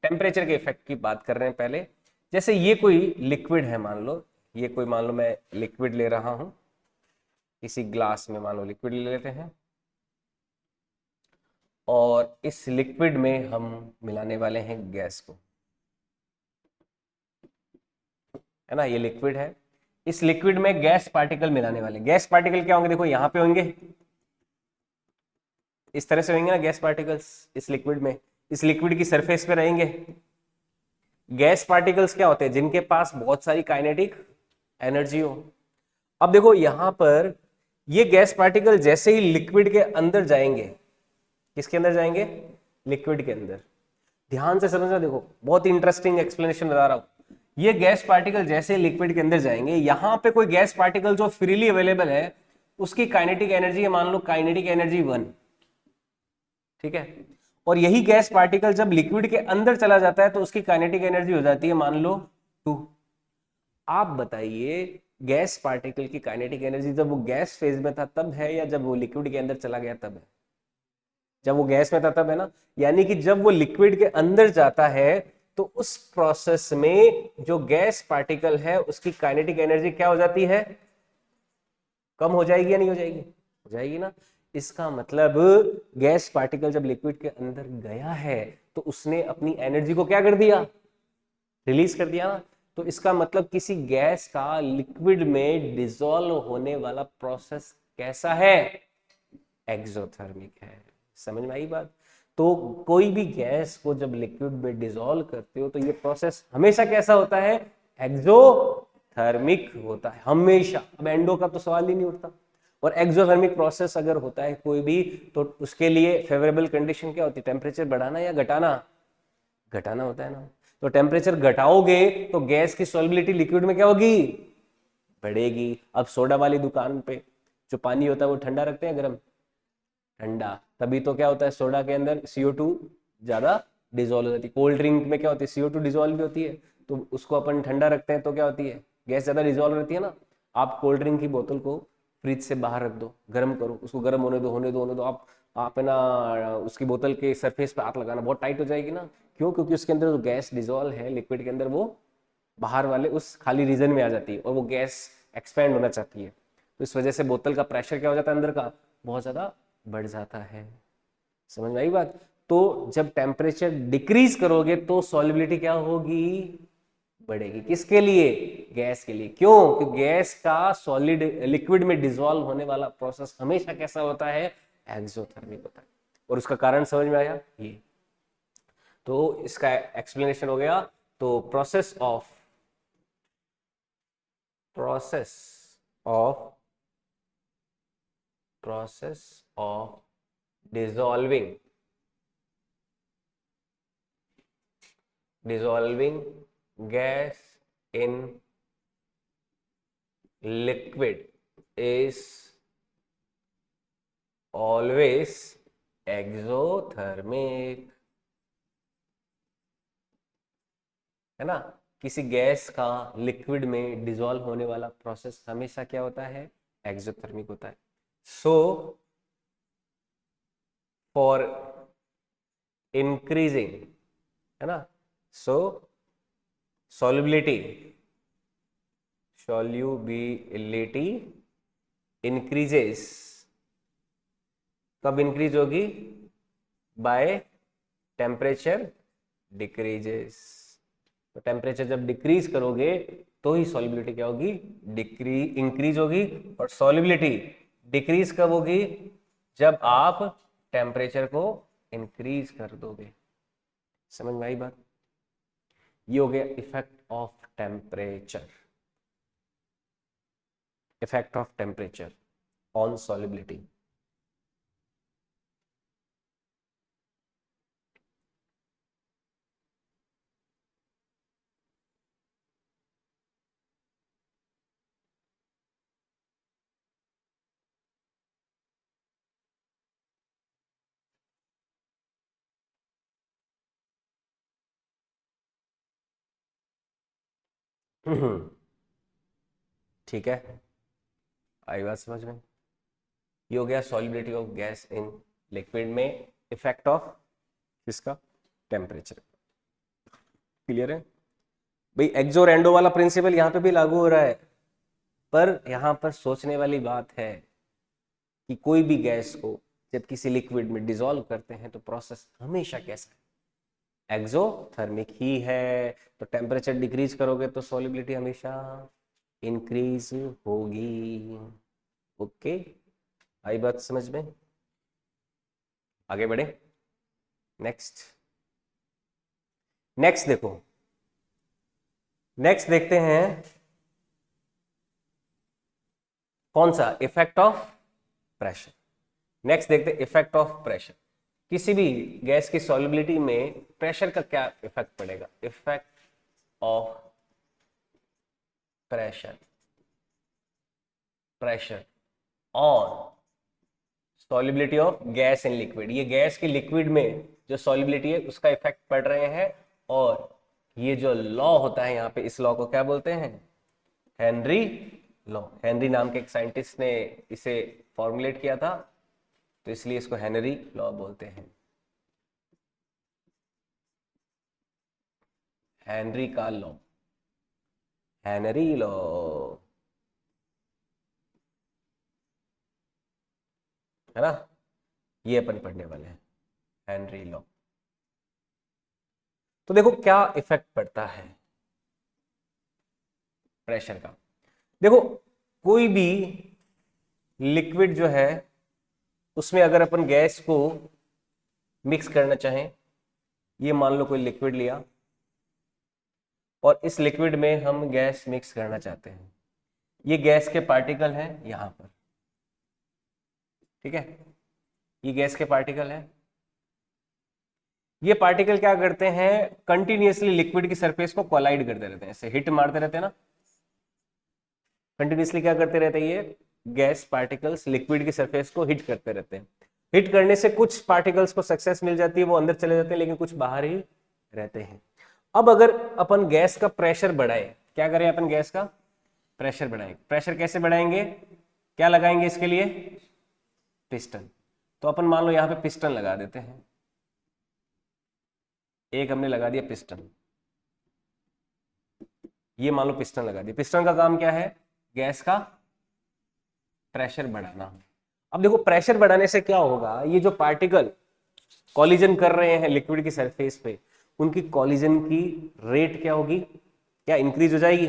टेम्परेचर के इफेक्ट की बात कर रहे हैं पहले। जैसे ये कोई लिक्विड है, मान लो ये कोई, मान लो मैं लिक्विड ले रहा हूं, किसी ग्लास में मान लो लिक्विड ले लेते हैं, और इस लिक्विड में हम मिलाने वाले हैं गैस को, है ना। ये लिक्विड है, इस लिक्विड में गैस पार्टिकल मिलाने वाले। गैस पार्टिकल क्या होंगे, देखो यहां पे होंगे, इस तरह से होंगे ना गैस पार्टिकल्स इस लिक्विड में, इस लिक्विड की सरफेस पे रहेंगे। गैस पार्टिकल्स क्या होते हैं, जिनके पास बहुत सारी काइनेटिक एनर्जी हो। अब देखो यहां पर ये गैस पार्टिकल जैसे ही लिक्विड के अंदर जाएंगे, किसके अंदर जाएंगे, लिक्विड के अंदर। ध्यान से समझना, देखो बहुत इंटरेस्टिंग एक्सप्लेनेशन बता रहा हूं। ये गैस पार्टिकल जैसे लिक्विड के अंदर जाएंगे, यहां पे कोई गैस पार्टिकल जो फ्रीली अवेलेबल है, उसकी काइनेटिक एनर्जी है, मान लो काइनेटिक एनर्जी 1, ठीक है। और यही गैस पार्टिकल जब लिक्विड के अंदर चला जाता है तो उसकी काइनेटिक एनर्जी हो जाती है मान लो 2। आप बताइए गैस पार्टिकल की काइनेटिक एनर्जी जब वो गैस फेज में था तब है, या जब वो लिक्विड के अंदर चला गया तब है। जब वो गैस में था तब है ना, यानी कि जब वो लिक्विड के अंदर जाता है तो उस प्रोसेस में जो गैस पार्टिकल है उसकी काइनेटिक एनर्जी क्या हो जाती है, कम हो जाएगी या नहीं हो जाएगी, हो जाएगी ना। इसका मतलब गैस पार्टिकल जब लिक्विड के अंदर गया है तो उसने अपनी एनर्जी को क्या कर दिया, रिलीज कर दिया ना। तो इसका मतलब किसी गैस का लिक्विड में डिसॉल्व होने वाला प्रोसेस कैसा है, एक्सोथर्मिक है। समझ में आई बात। तो कोई भी गैस को जब लिक्विड में डिसॉल्व करते हो तो ये प्रोसेस हमेशा कैसा होता है, एक्सोथर्मिक होता है हमेशा। अब एंडो का तो सवाल ही नहीं उठता। और एक्सोथर्मिक प्रोसेस अगर होता है कोई भी, तो उसके लिए फेवरेबल कंडीशन क्या होती है, टेम्परेचर बढ़ाना या घटाना, घटाना होता है ना। तो टेम्परेचर घटाओगे तो गैस की सॉल्युबिलिटी लिक्विड में क्या होगी, बढ़ेगी। अब सोडा वाली दुकान पे जो पानी होता है वो ठंडा रखते हैं गर्म, ठंडा, तभी तो क्या होता है सोडा के अंदर CO2 ज्यादा डिजोल्व हो जाती है। कोल्ड ड्रिंक में क्या होती है, CO2 डिजोल्व भी होती है, तो उसको अपन ठंडा रखते हैं तो क्या होती है, गैस ज्यादा डिजोल्व रहती है ना। आप कोल्ड ड्रिंक की बोतल को फ्रिज से बाहर रख दो, गर्म करो उसको, गर्म होने दो होने दो होने दो। आप है ना उसकी बोतल के सरफेस पे हाथ लगाना, बहुत टाइट हो जाएगी ना। क्यों, क्योंकि उसके अंदर जो गैस डिजोल्व है लिक्विड के अंदर वो बाहर वाले उस खाली रीजन में आ जाती है और वो गैस एक्सपेंड होना चाहती है। तो इस वजह से बोतल का प्रेशर क्या हो जाता है अंदर का, बहुत ज्यादा बढ़ जाता है। समझ में आई बात। तो जब टेम्परेचर डिक्रीज करोगे तो सॉल्युबिलिटी क्या होगी, बढ़ेगी। किसके लिए, गैस के लिए। क्यों, क्योंकि गैस का सॉलिड लिक्विड में डिसॉल्व होने वाला प्रोसेस हमेशा कैसा होता है, एक्सोथर्मिक होता है। और उसका कारण समझ में आया ये, तो इसका एक्सप्लेनेशन हो गया। तो process of dissolving gas in liquid is always exothermic, है ना। किसी गैस का लिक्विड में डिसॉल्व होने वाला प्रोसेस हमेशा क्या होता है, एक्सोथर्मिक होता है। सो फॉर इंक्रीजिंग, है ना, सो solubility इंक्रीजेस, कब इंक्रीज होगी, बाय टेम्परेचर डिक्रीजेस। तो टेम्परेचर जब डिक्रीज करोगे तो ही सॉल्युबिलिटी क्या होगी, इंक्रीज होगी। और सॉल्युबिलिटी डिक्रीज कब होगी, जब आप टेम्परेचर को इंक्रीज कर दोगे। समझ में आई बात। ये हो गया effect of temperature. effect of temperature on solubility. ठीक है, आई बात समझ में? ये हो गया solubility of gas in liquid में इफेक्ट ऑफ किसका? टेम्परेचर। क्लियर है भाई? एक्सो और एंडो वाला प्रिंसिपल यहाँ पे भी लागू हो रहा है, पर यहाँ पर सोचने वाली बात है कि कोई भी गैस को जब किसी लिक्विड में डिसॉल्व करते हैं तो प्रोसेस हमेशा कैसा है? एक्सोथर्मिक ही है। तो टेम्परेचर डिक्रीज करोगे तो सॉल्युबिलिटी हमेशा इंक्रीज होगी। ओके, आई बात समझ में? आगे बढ़े। नेक्स्ट नेक्स्ट देखो, नेक्स्ट देखते हैं कौन सा? Effect of pressure. नेक्स्ट देखते हैं इफेक्ट ऑफ प्रेशर। किसी भी गैस की सॉल्युबिलिटी में प्रेशर का क्या इफेक्ट पड़ेगा? Effect of pressure, pressure on solubility of gas in liquid. ये गैस की लिक्विड में जो सॉल्युबिलिटी है उसका इफेक्ट पड़ रहे हैं। और ये जो लॉ होता है यहाँ पे, इस लॉ को क्या बोलते हैं? Henry law. हेनरी नाम के एक साइंटिस्ट ने इसे फॉर्मुलेट किया था, तो इसलिए इसको हेनरी लॉ बोलते हैं। हेनरी का लॉ, हेनरी लॉ, है ना? ये अपन पढ़ने वाले हैं, हेनरी लॉ। तो देखो क्या इफेक्ट पड़ता है प्रेशर का। देखो कोई भी लिक्विड जो है उसमें अगर अपन गैस को मिक्स करना चाहें, ये मान लो कोई लिक्विड लिया और इस लिक्विड में हम गैस मिक्स करना चाहते हैं। ये गैस के पार्टिकल हैं यहां पर, ठीक है? ये गैस के पार्टिकल हैं। ये पार्टिकल क्या करते हैं? कंटिन्यूअसली लिक्विड की सरफेस को कोलाइड करते रहते हैं, ऐसे हिट मारते रहते हैं ना। कंटिन्यूअसली क्या करते रहते हैं? ये गैस पार्टिकल्स लिक्विड की सरफेस को हिट करते रहते हैं। हिट करने से कुछ पार्टिकल्स को सक्सेस मिल जाती है, वो अंदर चले जाते हैं, लेकिन कुछ बाहर ही रहते हैं। अब अगर अपन गैस का प्रेशर बढ़ाए, क्या करें अपन? गैस का प्रेशर बढ़ाएं। प्रेशर कैसे बढ़ाएंगे? क्या लगाएंगे इसके लिए? पिस्टन। तो अपन मान लो यहां पे पिस्टन लगा देते हैं। एक हमने लगा दिया पिस्टन, ये मान लो पिस्टन लगा दिया। पिस्टन का काम क्या है? गैस का प्रेशर बढ़ाना। अब देखो प्रेशर बढ़ाने से क्या होगा? ये जो पार्टिकल कॉलिजन कर रहे हैं लिक्विड की सरफेस पे, उनकी कॉलिजन की रेट क्या होगी? क्या इंक्रीज हो जाएगी?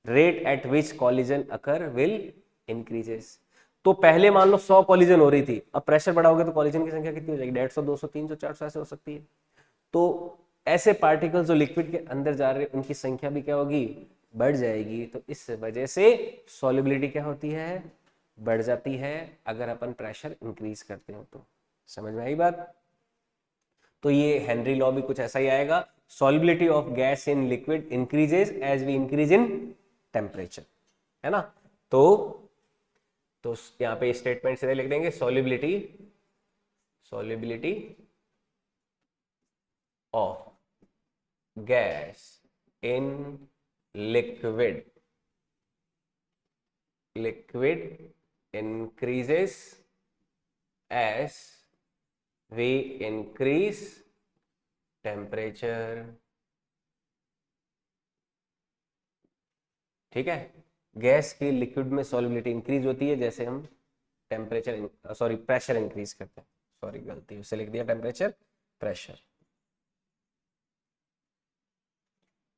Rate at which collision occur will increases. तो पहले मान लो 100 कॉलिजन हो रही थी, अब प्रेशर बढ़ाओगे तो कॉलिजन की संख्या कितनी हो जाएगी? 150, 200, 300, 400 ऐसे हो सकती है। तो ऐसे पार्टिकल्स जो लिक्विड के अंदर जा रहे हैं उनकी संख्या भी क्या होगी? बढ़ जाएगी। तो इस वजह से सॉल्युबिलिटी क्या होती है? बढ़ जाती है, अगर अपन प्रेशर इंक्रीज करते हो तो। समझ में आई बात? तो ये हेनरी लॉ भी कुछ ऐसा ही आएगा। Solubility of gas in liquid increases as we increase in temperature, है ना? तो यहाँ पे स्टेटमेंट सीधे लिख देंगे, solubility, solubility of gas in liquid, liquid increases as we increase temperature। ठीक है? गैस की लिक्विड में सॉल्युबिलिटी इंक्रीज होती है जैसे हम टेम्परेचर सॉरी प्रेशर इंक्रीज करते हैं। सॉरी गलती से लिख दिया टेम्परेचर, प्रेशर।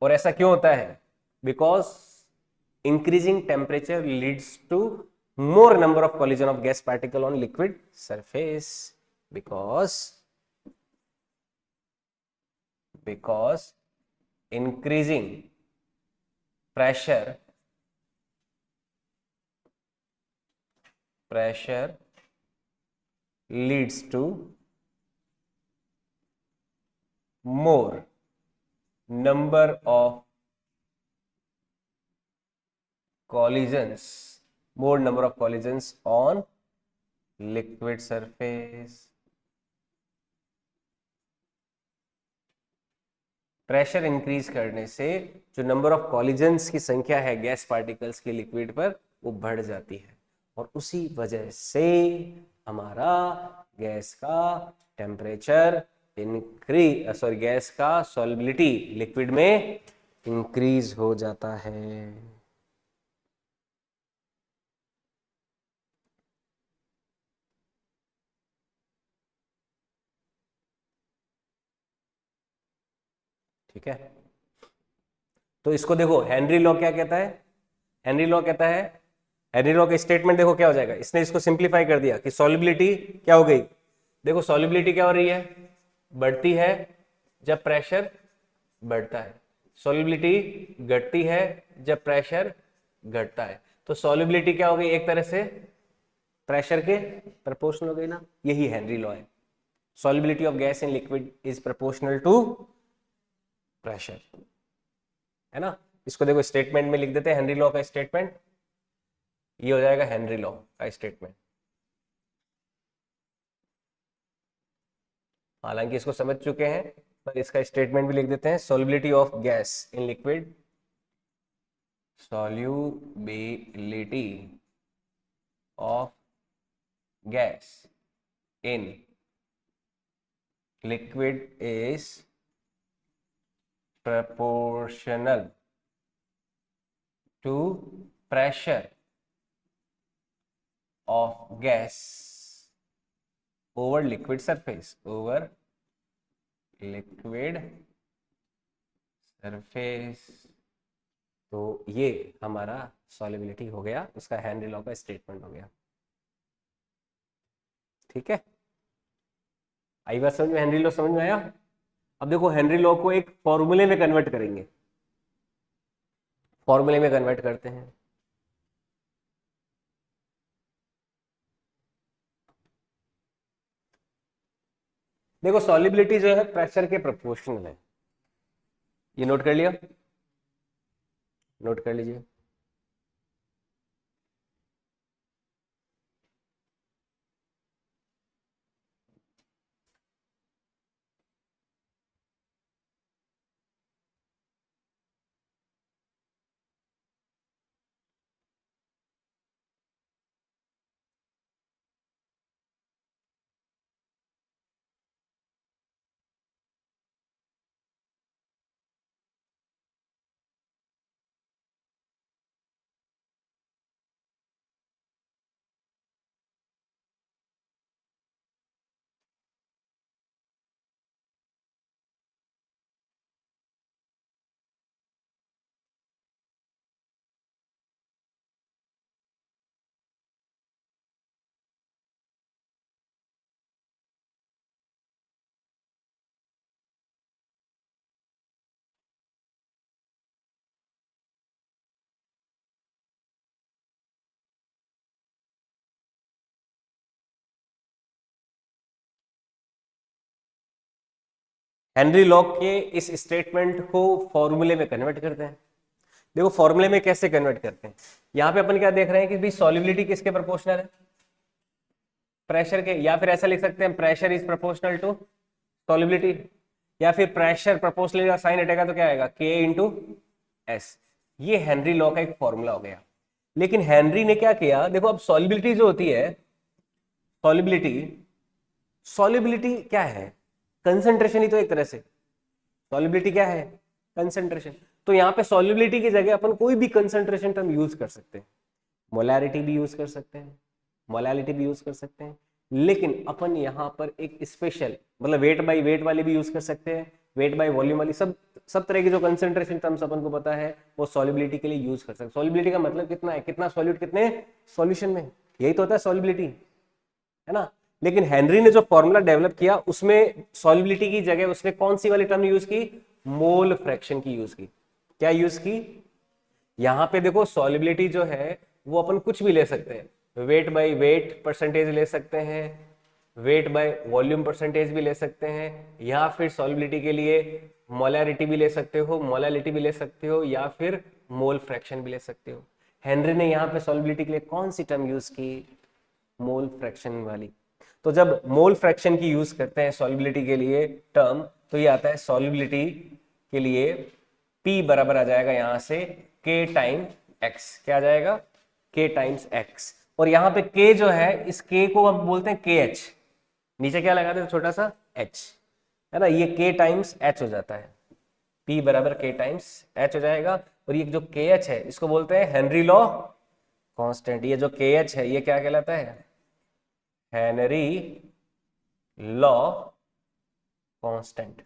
और ऐसा क्यों होता है? Because increasing temperature leads to more number of collision of gas particle on liquid surface, because increasing pressure pressure leads to more number of collisions, more number of collisions on liquid surface. Pressure increase करने से जो number of collisions की संख्या है gas particles की liquid पर वो बढ़ जाती है और उसी वजह से हमारा गैस का टेम्परेचर गैस का सॉल्युबिलिटी लिक्विड में इंक्रीज हो जाता है। ठीक है, तो इसको देखो हेनरी लॉ क्या कहता है। हेनरी लॉ कहता है, हेनरी लॉ का स्टेटमेंट देखो क्या हो जाएगा। इसने इसको सिंप्लीफाई कर दिया कि सॉल्युबिलिटी क्या हो गई। देखो सॉल्युबिलिटी क्या हो रही है, बढ़ती है जब प्रेशर बढ़ता है, सॉल्युबिलिटी घटती है जब प्रेशर घटता है। तो सॉल्युबिलिटी क्या हो गई, एक तरह से प्रेशर के प्रोपोर्शनल हो गई ना, यही हेनरी लॉ है। Solubility of gas in liquid is proportional to pressure, है ना। इसको देखो स्टेटमेंट में लिख देते हैं, हेनरी लॉ का स्टेटमेंट ये हो जाएगा, हेनरी लॉ का स्टेटमेंट। हालांकि इसको समझ चुके हैं पर इसका स्टेटमेंट भी लिख देते हैं। Solubility of gas in liquid, solubility of gas in liquid is proportional to pressure of gas over liquid surface, over liquid surface। तो ये हमारा सॉल्युबिलिटी हो गया, उसका हेनरी लॉ का स्टेटमेंट हो गया। ठीक है, आई बात समझ में, हेनरी लॉ समझ में आया। अब देखो हेनरी लॉ को एक फॉर्मूले में कन्वर्ट करेंगे, फॉर्मूले में कन्वर्ट करते हैं। देखो सॉल्युबिलिटी जो है प्रेशर के प्रोपोर्शनल है, ये नोट कर लिया, नोट कर लीजिए। हेनरी लॉ के इस स्टेटमेंट को फॉर्मूले में कन्वर्ट करते हैं। देखो फॉर्मूले में कैसे कन्वर्ट करते हैं, यहां पे अपन क्या देख रहे हैं कि भाई सॉल्युबिलिटी किसके प्रोपोर्शनल है, प्रेशर के। या फिर ऐसा लिख सकते हैं pressure is proportional to solubility, या फिर प्रेशर प्रोपोर्शनल का साइन हटेगा तो क्या आएगा, के इंटू एस। ये हेनरी लॉ का एक फॉर्मूला हो गया। लेकिन हेनरी ने क्या किया, देखो अब सॉल्युबिलिटी जो होती है, सॉल्युबिलिटी, सॉल्युबिलिटी क्या है, कंसंट्रेशन ही तो एक तरह से। सॉल्युबिलिटी क्या है, कंसंट्रेशन। तो यहाँ पे सॉल्युबिलिटी की जगह अपन कोई भी कंसंट्रेशन टर्म यूज कर सकते हैं, मोलैरिटी भी यूज कर सकते हैं, मोलैलिटी भी यूज कर सकते हैं। लेकिन अपन यहाँ पर एक स्पेशल, मतलब वेट बाय वेट वाली भी यूज कर सकते हैं, वेट बाय वॉल्यूम वाली, सब तरह की जो कंसंट्रेशन टर्म्स अपन को पता है वो सॉल्युबिलिटी के लिए यूज कर सकते हैं। सॉल्युबिलिटी का मतलब कितना है, कितना सॉल्यूट कितने सॉल्यूशन में, यही तो होता है सॉल्युबिलिटी, है ना। लेकिन हेनरी ने जो फॉर्मूला डेवलप किया उसमें सॉल्युबिलिटी की जगह उसने कौन सी वाली टर्म यूज की, मोल फ्रैक्शन की यूज की। क्या यूज की, यहां पे देखो सॉल्युबिलिटी जो है वो अपन कुछ भी ले सकते हैं, वेट बाय वेट परसेंटेज ले सकते हैं, वेट बाय वॉल्यूम परसेंटेज भी ले सकते हैं, या फिर सॉल्युबिलिटी के लिए मोलैरिटी भी ले सकते हो, मोलैलिटी भी ले सकते हो, या फिर मोल फ्रैक्शन भी ले सकते हो। हेनरी ने यहाँ पे सॉल्युबिलिटी के लिए कौन सी टर्म यूज की? मोल फ्रैक्शन वाली। तो जब मोल फ्रैक्शन की यूज करते हैं सॉल्युबिलिटी के लिए टर्म, तो ये आता है सॉल्युबिलिटी के लिए P बराबर आ जाएगा यहां से K टाइम X। क्या आ जाएगा? K times X। और यहाँ पे K जो है, इस K को हम बोलते हैं KH। नीचे क्या लगा देते? छोटा सा H, है ना? ये K टाइम्स H हो जाता है। P बराबर K टाइम्स H हो जाएगा। और ये जो KH है इसको बोलते हैं हेनरी लॉ कांस्टेंट। ये जो KH है ये क्या कहलाता है? Henry law constant.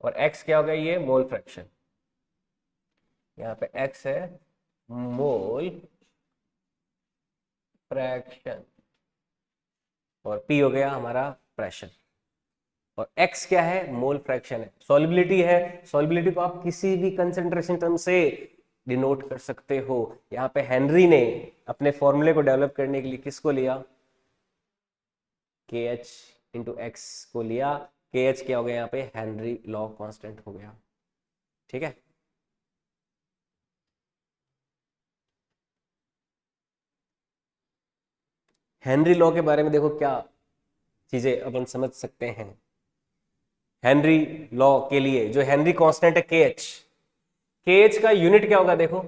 और x क्या होगा? ये मोल फ्रैक्शन। यहाँ पे x है मोल फ्रैक्शन, और p हो गया हमारा प्रेशर, और x क्या है? मोल फ्रैक्शन है। सॉल्युबिलिटी है, सॉल्युबिलिटी को आप किसी भी कंसंट्रेशन टर्म से डिनोट कर सकते हो। यहाँ पे हेनरी ने अपने फॉर्मूले को डेवलप करने के लिए किसको लिया? KH इंटू एक्स को लिया। KH क्या हो गया? यहाँ पे हेनरी लॉ कांस्टेंट हो गया। ठीक है। हेनरी लॉ के बारे में देखो क्या चीजें अपन समझ सकते हैं। हेनरी लॉ के लिए जो हेनरी कांस्टेंट है KH, KH का यूनिट क्या होगा? देखो,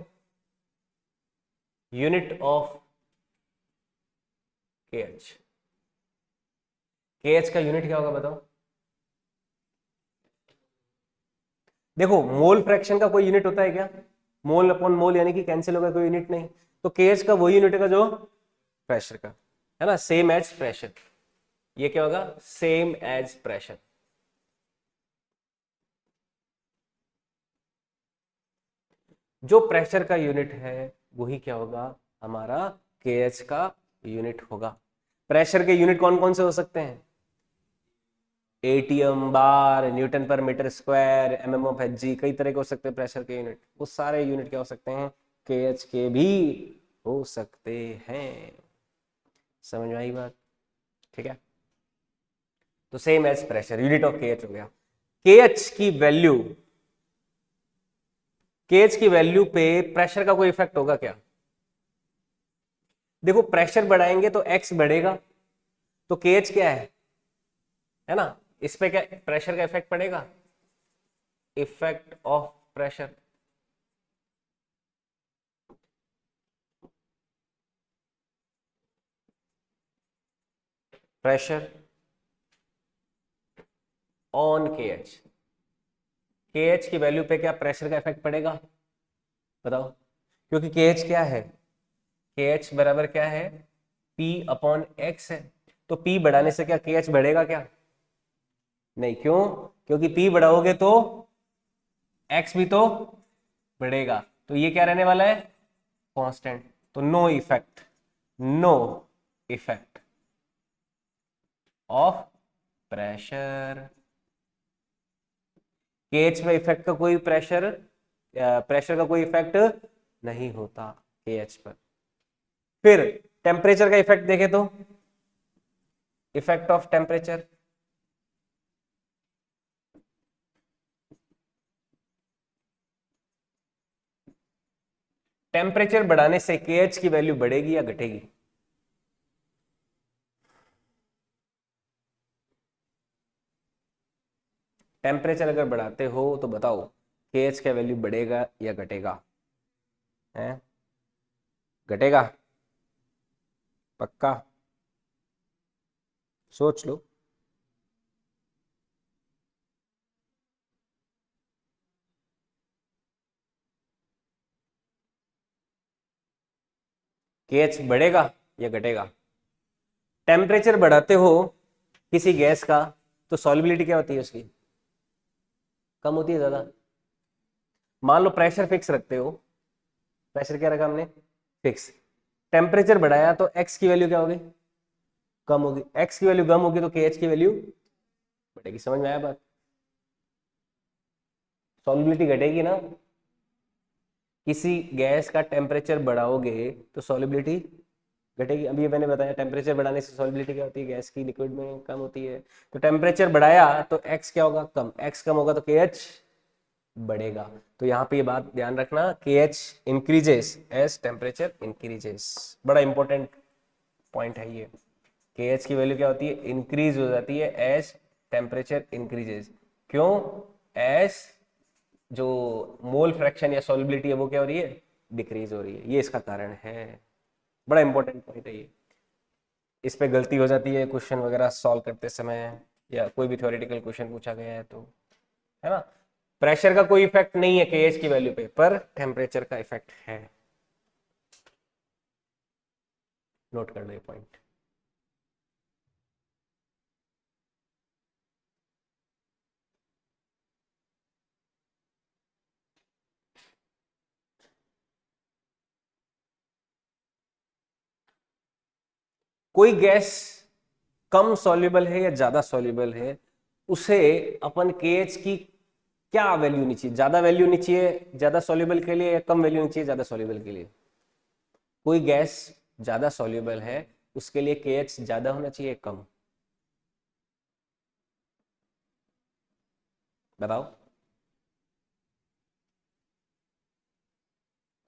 यूनिट ऑफ KH, KH का यूनिट क्या होगा बताओ? देखो, मोल फ्रैक्शन का कोई यूनिट होता है क्या? मोल अपॉन मोल यानी कि कैंसिल होगा, कोई यूनिट नहीं। तो KH का वही यूनिट है जो प्रेशर का है ना, सेम एज प्रेशर। ये क्या होगा? Same as pressure. जो प्रेशर का यूनिट है वही क्या होगा? हमारा KH का यूनिट होगा। प्रेशर के यूनिट कौन कौन से हो सकते हैं? ATM, bar, newton per metre square, mm of Hg, कई तरह के हो सकते हैं प्रेशर के यूनिट। वो सारे यूनिट क्या हो सकते हैं? KH के भी हो सकते हैं। समझ में आई बात? ठीक है। तो same as pressure, unit of KH हो गया। KH की वैल्यू, KH की वैल्यू पे प्रेशर का कोई इफेक्ट होगा क्या? देखो, प्रेशर बढ़ाएंगे तो X बढ़ेगा, तो KH क्या है ना, इस पे क्या प्रेशर का इफेक्ट पड़ेगा? Effect of pressure. Pressure on KH, KH की वैल्यू पे क्या प्रेशर का इफेक्ट पड़ेगा? बताओ। क्योंकि KH क्या है? KH बराबर क्या है? P अपॉन X है। तो P बढ़ाने से क्या KH बढ़ेगा क्या? नहीं। क्यों? क्योंकि P बढ़ाओगे तो X भी तो बढ़ेगा। तो ये क्या रहने वाला है? कांस्टेंट। तो no effect, no effect of pressure. KH में इफेक्ट का कोई प्रेशर का कोई इफेक्ट नहीं होता KH पर। फिर टेम्परेचर का इफेक्ट देखें तो, इफेक्ट ऑफ टेम्परेचर, टेम्परेचर बढ़ाने से KH की वैल्यू बढ़ेगी या घटेगी? टेम्परेचर अगर बढ़ाते हो तो बताओ KH का वैल्यू बढ़ेगा या घटेगा? है? घटेगा? पक्का? सोच लो। KH बढ़ेगा या घटेगा? टेम्परेचर बढ़ाते हो किसी गैस का तो सॉल्युबिलिटी क्या होती है उसकी? कम होती है, ज्यादा? मान लो प्रेशर फिक्स रखते हो, प्रेशर क्या रखा हमने? फिक्स। टेम्परेचर बढ़ाया तो एक्स की वैल्यू क्या होगी? कम होगी। एक्स की वैल्यू कम होगी तो KH की वैल्यू बढ़ेगी। समझ में आया बात? सॉल्युबिलिटी घटेगी ना, किसी गैस का टेम्परेचर बढ़ाओगे तो सॉलिबिलिटी घटेगी। अभी ये मैंने बताया टेम्परेचर बढ़ाने से सॉलिबिलिटी क्या होती है, गैस की लिक्विड में कम होती है। तो टेम्परेचर बढ़ाया तो एक्स क्या होगा, कम। एक्स कम होगा तो के एच बढ़ेगा। तो यहाँ पे ये बात ध्यान रखना, K H increases as temperature increases. बड़ा इंपॉर्टेंट पॉइंट है ये। के एच की वैल्यू क्या होती है, इंक्रीज हो जाती है एज टेम्परेचर इंक्रीजेस। क्यों, एज जो मोल फ्रैक्शन या सॉल्युबिलिटी है वो क्या हो रही है, डिक्रीज हो रही है। ये इसका कारण है। बड़ा इंपॉर्टेंट पॉइंट है ये। इस पे गलती हो जाती है क्वेश्चन वगैरह सॉल्व करते समय, या कोई भी थ्योरेटिकल क्वेश्चन पूछा गया है तो, है ना। प्रेशर का कोई इफेक्ट नहीं है केएच की वैल्यू पे, पर टेम्परेचर का इफेक्ट है। नोट कर लो ये पॉइंट। कोई गैस कम सॉल्युबल है या ज्यादा सॉल्युबल है, उसे अपन केएच की क्या वैल्यू होनी चाहिए, ज्यादा वैल्यू होनी चाहिए ज्यादा सॉल्युबल के लिए, या कम वैल्यू होनी चाहिए ज्यादा सॉल्युबल के लिए। कोई गैस ज्यादा सॉल्युबल है उसके लिए केएच ज्यादा होना चाहिए कम, बताओ।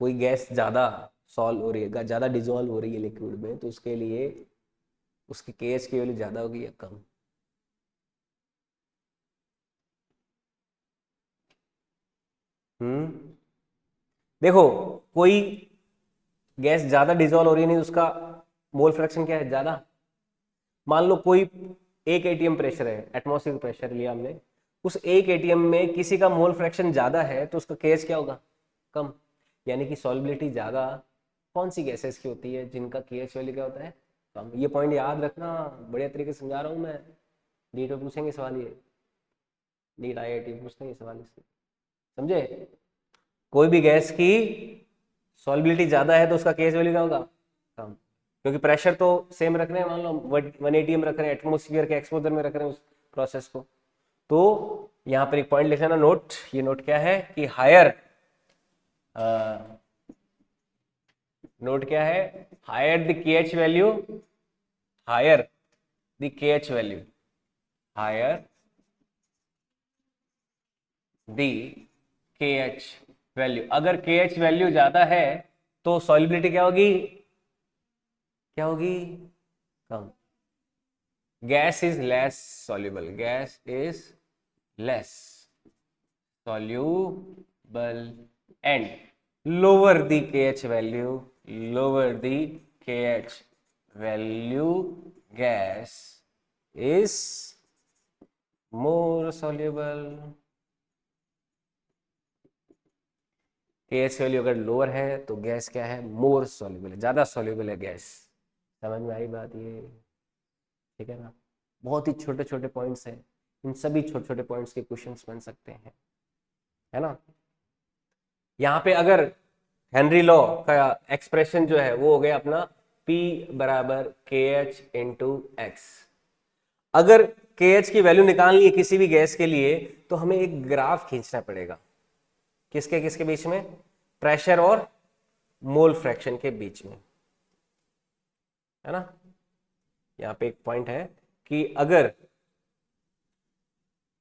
कोई गैस ज्यादा सॉल्व हो रही है, ज्यादा डिजोल्व हो रही है लिक्विड में, तो उसके लिए उसकी केएच की वैल्यू ज्यादा होगी या कम। देखो, कोई गैस ज्यादा डिजोल्व हो रही है, नहीं उसका मोल फ्रैक्शन क्या है, ज्यादा। मान लो कोई एक एटीएम प्रेशर है, एटमॉस्फेरिक प्रेशर लिया हमने, उस एक एटीएम में किसी का मोल फ्रैक्शन ज्यादा है तो उसका केएच क्या होगा, कम। यानी कि सॉल्युबिलिटी ज्यादा कौन सी गैसेस की होती है जिनका केएच वैल्यू क्या होता है, कम। ये पॉइंट याद रखना, बढ़िया तरीके से समझा रहा हूँ मैं। नीट में पूछेंगे सवाल ये, नीट आईआईटी पूछते हैं ये सवाल इससे, समझे। कोई भी गैस की सॉल्युबिलिटी ज्यादा है तो उसका केएच वैल्यू क्या होगा, कम। क्योंकि प्रेशर तो सेम रख रहे हैं, मान लो 180 रख रहे हैं, एटमोस्फियर के एक्सपोजर में रख रहे हैं उस प्रोसेस को। तो यहाँ पर एक पॉइंट लिख लेना, नोट। ये नोट क्या है कि हायर, नोट क्या है, higher the KH value, higher the KH value, higher the KH value. अगर केएच वैल्यू ज्यादा है तो सॉल्युबिलिटी क्या होगी, क्या होगी, कम। Gas is less soluble, gas is less soluble and lower the KH value, lower the KH value, gas is more soluble। KH value अगर लोअर है तो गैस क्या है, मोर सॉल्युबल है, ज्यादा सॉल्युबल है गैस। समझ में आई बात ये, ठीक है ना। बहुत ही छोटे छोटे पॉइंट्स हैं, इन सभी छोटे छोटे पॉइंट्स के क्वेश्चंस बन सकते हैं, है ना। यहाँ पे अगर हेनरी लॉ का एक्सप्रेशन जो है वो हो गया अपना P बराबर के एच इंटू एक्स। अगर के एच की वैल्यू निकालनी है किसी भी गैस के लिए तो हमें एक ग्राफ खींचना पड़ेगा, किसके किसके बीच में, प्रेशर और मोल फ्रैक्शन के बीच में, है ना। यहाँ पे एक पॉइंट है कि अगर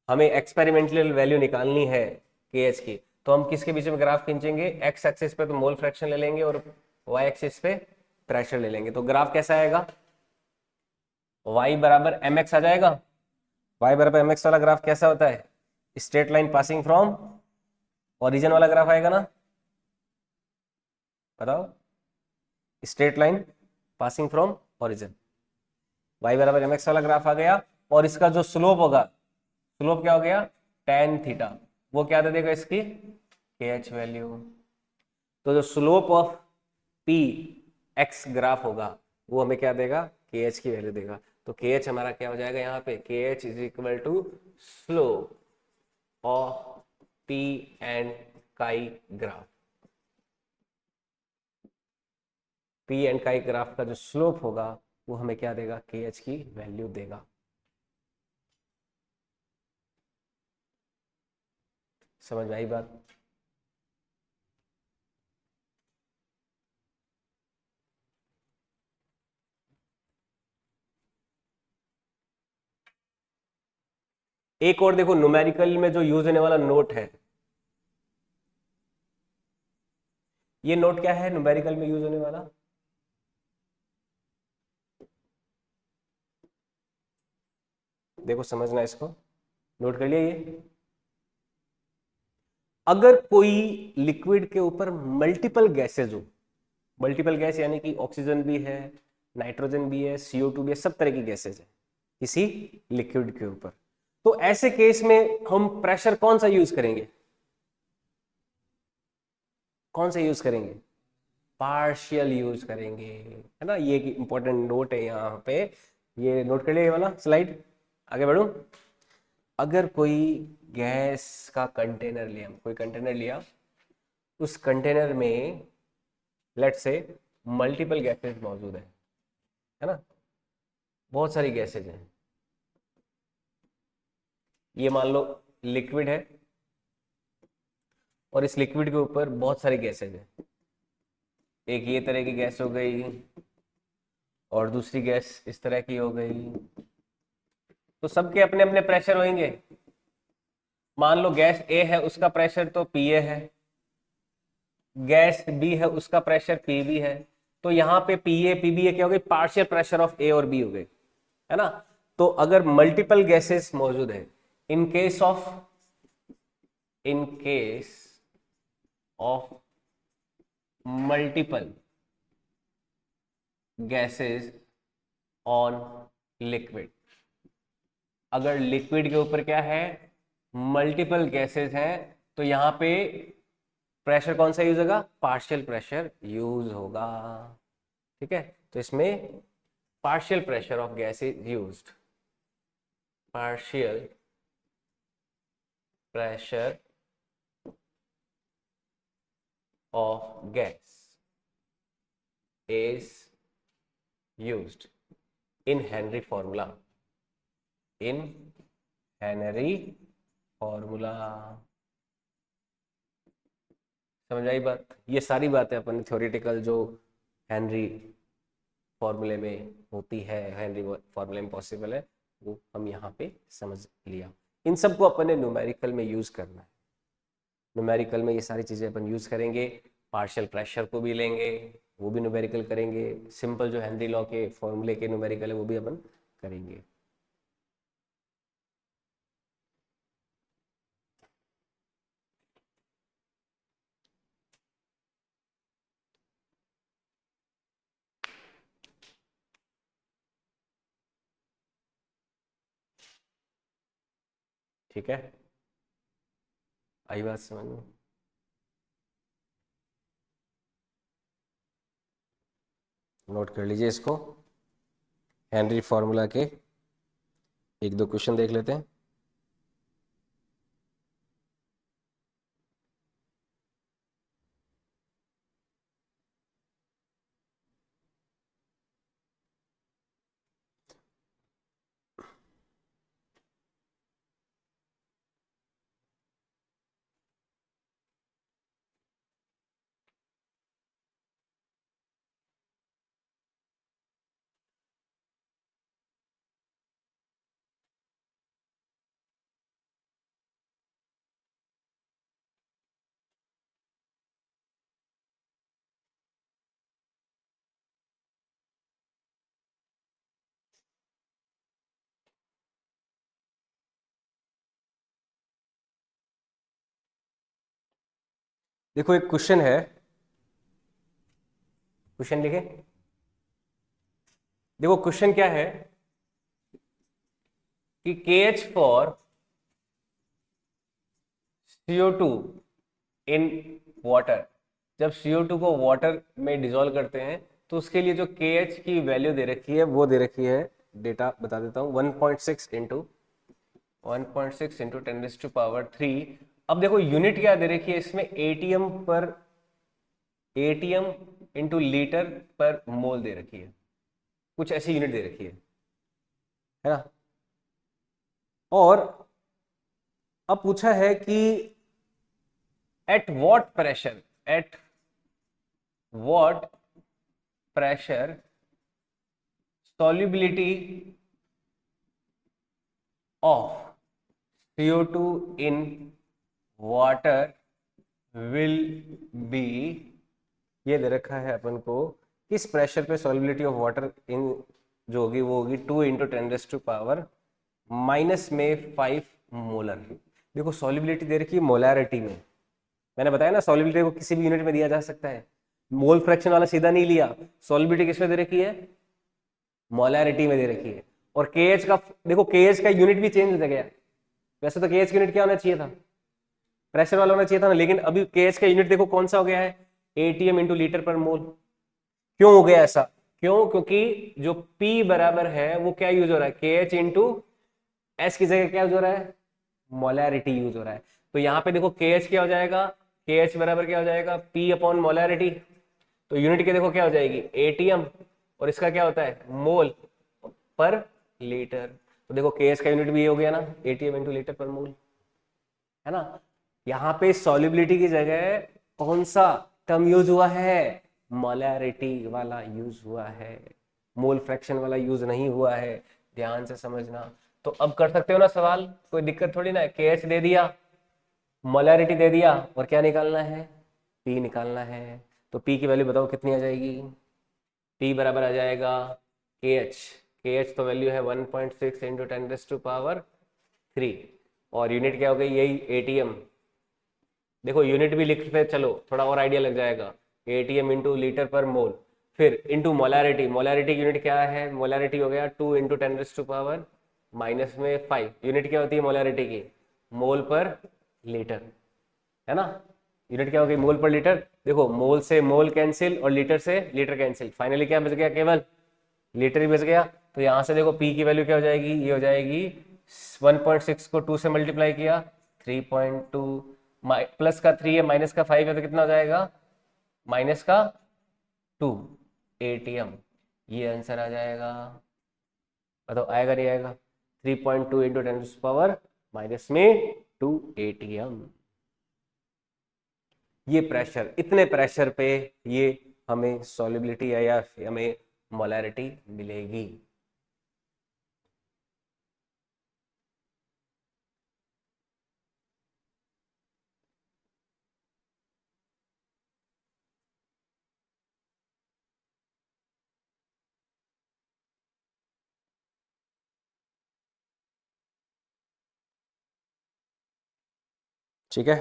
हमें एक्सपेरिमेंटल वैल्यू निकालनी है के एच की, तो हम किसके बीच में ग्राफ खींचेंगे, एक्स एक्सिस पे तो मोल फ्रैक्शन ले लेंगे और वाई एक्सिस पे प्रेशर ले लेंगे। तो ग्राफ कैसा आएगा, y बराबर एम एक्स आ जाएगा। y बराबर एम एक्स वाला ग्राफ कैसा होता है, straight line passing from origin वाला ग्राफ आएगा ना, बताओ। Straight line passing from origin, y बराबर एम एक्स वाला ग्राफ आ गया। और इसका जो स्लोप होगा, स्लोप क्या हो गया, tan थीटा। वो क्या दे देगा इसकी, के एच वैल्यू। तो जो slope of P x graph होगा वो हमें क्या देगा, के एच की वैल्यू देगा। तो के एच हमारा क्या हो जाएगा यहाँ पे, K H is equal to slope of P and chi graph. P and chi graph का जो स्लोप होगा वो हमें क्या देगा, के एच की वैल्यू देगा। समझ में आई बात। एक और देखो न्यूमेरिकल में जो यूज होने वाला नोट है, ये नोट क्या है न्यूमेरिकल में यूज होने वाला? देखो समझना इसको, नोट कर लिया ये। अगर कोई लिक्विड के ऊपर मल्टीपल गैसेज हो, मल्टीपल गैस यानी कि ऑक्सीजन भी है, नाइट्रोजन भी है, CO2 भी है, सब तरह की गैसेज है किसी लिक्विड के ऊपर, तो ऐसे केस में हम प्रेशर कौन सा यूज करेंगे? कौन सा यूज करेंगे? पार्शियल यूज करेंगे, है ना। ये इंपॉर्टेंट नोट है यहाँ पे, ये नोट कर लिया ये वाला स्लाइड। आगे बढ़ूं। अगर कोई गैस का कंटेनर लिया, कोई कंटेनर लिया, उस कंटेनर में लेट्स से मल्टीपल गैसेज मौजूद है ना, बहुत सारी गैसेज हैं। ये मान लो लिक्विड है और इस लिक्विड के ऊपर बहुत सारी गैसेज है। एक ये तरह की गैस हो गई और दूसरी गैस इस तरह की हो गई, तो सबके अपने अपने प्रेशर होंगे। मान लो गैस ए है, उसका प्रेशर तो PA है, गैस बी है, उसका प्रेशर PB है, तो यहाँ पे PA PB क्या हो गई? पार्शियल प्रेशर ऑफ ए और बी हो गए, है ना। तो अगर मल्टीपल गैसेस मौजूद है, in case of in case of multiple gases on liquid, अगर लिक्विड के ऊपर क्या है? मल्टीपल गैसेस हैं, तो यहां पे प्रेशर कौन सा यूज होगा? पार्शियल प्रेशर यूज होगा। ठीक है, तो इसमें partial pressure of gas is used, partial pressure of gas is used in Henry formula, in Henry formula. समझ आई बात? ये सारी बातें अपन थ्योरेटिकल जो हेनरी फॉर्मूले में होती है, हेनरी फॉर्मूले में पॉसिबल है, वो हम यहाँ पे समझ लिया। इन सबको अपन ने न्यूमेरिकल में यूज करना है। न्यूमेरिकल में ये सारी चीजें अपन यूज करेंगे, पार्शियल प्रेशर को भी लेंगे, वो भी न्यूमेरिकल करेंगे, सिंपल जो हेनरी लॉ के फॉर्मूले के न्यूमेरिकल है वो भी अपन करेंगे। ठीक है, आई बात समझ में? नोट कर लीजिए इसको, हेनरी फार्मूला के एक दो क्वेश्चन देख लेते हैं। देखो एक क्वेश्चन है, क्वेश्चन लिखे। देखो क्वेश्चन क्या है कि KH for CO2 in water, जब CO2 को वाटर में डिजोल्व करते हैं तो उसके लिए जो KH की वैल्यू दे रखी है वो दे रखी है, डेटा बता देता हूं, 1.6 इंटू 1.6 इंटू 10⁻³ अब देखो यूनिट क्या दे रखी है इसमें? ATM इंटू लीटर पर मोल दे रखी है, कुछ ऐसी यूनिट दे रखी है ना। और अब पूछा है कि at what pressure, at what pressure solubility of CO2 in water will be, ये दे रखा है अपन को, किस प्रेशर पे सॉल्युबिलिटी ऑफ वाटर इन जो होगी वो होगी 2 × 10⁻⁻⁻, माइनस में 5 मोलर। देखो सॉल्युबिलिटी दे रखी है मोलैरिटी में, मैंने बताया ना सॉल्युबिलिटी को किसी भी यूनिट में दिया जा सकता है, मोल फ्रैक्शन वाला सीधा नहीं लिया, सॉल्युबिलिटी किसमें दे रखी है, मोलैरिटी में दे रखी है। और केएच का देखो, केएच का यूनिट भी चेंज हो गया, वैसे तो केएच का यूनिट क्या होना चाहिए था, प्रेशर वाला होना चाहिए था ना, लेकिन अभी केएच का यूनिट देखो कौन सा हो गया है, एटीएम इंटू लीटर पर मोल। क्यों हो गया ऐसा, क्यों, क्योंकि जो P बराबर है वो क्या यूज हो रहा है, KH इंटू एस की जगह क्या यूज हो रहा है, मोलैरिटी यूज हो रहा है। तो यहाँ पे देखो KH क्या हो जाएगा, KH बराबर क्या हो जाएगा, P अपॉन मोलैरिटी। तो यूनिट के देखो क्या हो जाएगी, एटीएम, और इसका क्या होता है, मोल पर लीटर। तो देखो KH का यूनिट भी ये हो गया ना, एटीएम इंटू लीटर पर मोल, है ना। यहाँ पे सॉल्युबिलिटी की जगह कौन सा टर्म यूज हुआ है, मोलैरिटी वाला यूज हुआ है, मोल फ्रैक्शन वाला यूज नहीं हुआ है, ध्यान से समझना। तो अब कर सकते हो ना सवाल, कोई दिक्कत थोड़ी ना है, KH दे दिया, मोलैरिटी दे दिया, और क्या निकालना है, P निकालना है। तो P की वैल्यू बताओ कितनी आ जाएगी, P बराबर आ जाएगा KH, KH तो वैल्यू है 1.6 इंटू 10⁻³ और यूनिट क्या हो गई, यही एटीएम। देखो यूनिट भी लिखते चलो, थोड़ा और आइडिया लग जाएगा, एटीएम इंटू लीटर पर मोल, फिर इंटू मोलैरिटी, मोलैरिटी की यूनिट क्या है, मोलैरिटी हो गया 2 × 10⁻⁻⁵ यूनिट क्या होती है मोलैरिटी की, मोल पर लीटर, है ना। यूनिट क्या हो गई, मोल पर लीटर। देखो मोल से मोल कैंसिल और लीटर से लीटर कैंसिल, फाइनली क्या बच गया, केवल लीटर ही बच गया। तो यहाँ से देखो P की वैल्यू क्या हो जाएगी, ये हो जाएगी 1.6 को 2 से मल्टीप्लाई किया 3.2, प्लस का 3 है माइनस का 5 है तो कितना हो जाएगा, -2 एटीएम। ये आंसर आ जाएगा, बताओ आएगा नहीं आएगा, 3.2 इंटू 10⁻⁻2 एटीएम। ये प्रेशर, इतने प्रेशर पे ये हमें सॉल्युबिलिटी या हमें मोलैरिटी मिलेगी। ठीक है,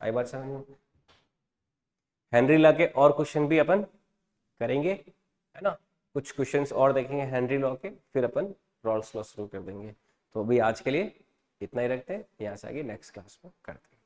आई बात समझ में। हेनरी लॉ के और क्वेश्चन भी अपन करेंगे, है ना, कुछ क्वेश्चंस और देखेंगे हेनरी लॉ के, फिर अपन रॉल्स लॉ शुरू कर देंगे। तो अभी आज के लिए इतना ही रखते हैं, यहाँ से आगे नेक्स्ट क्लास में करते हैं।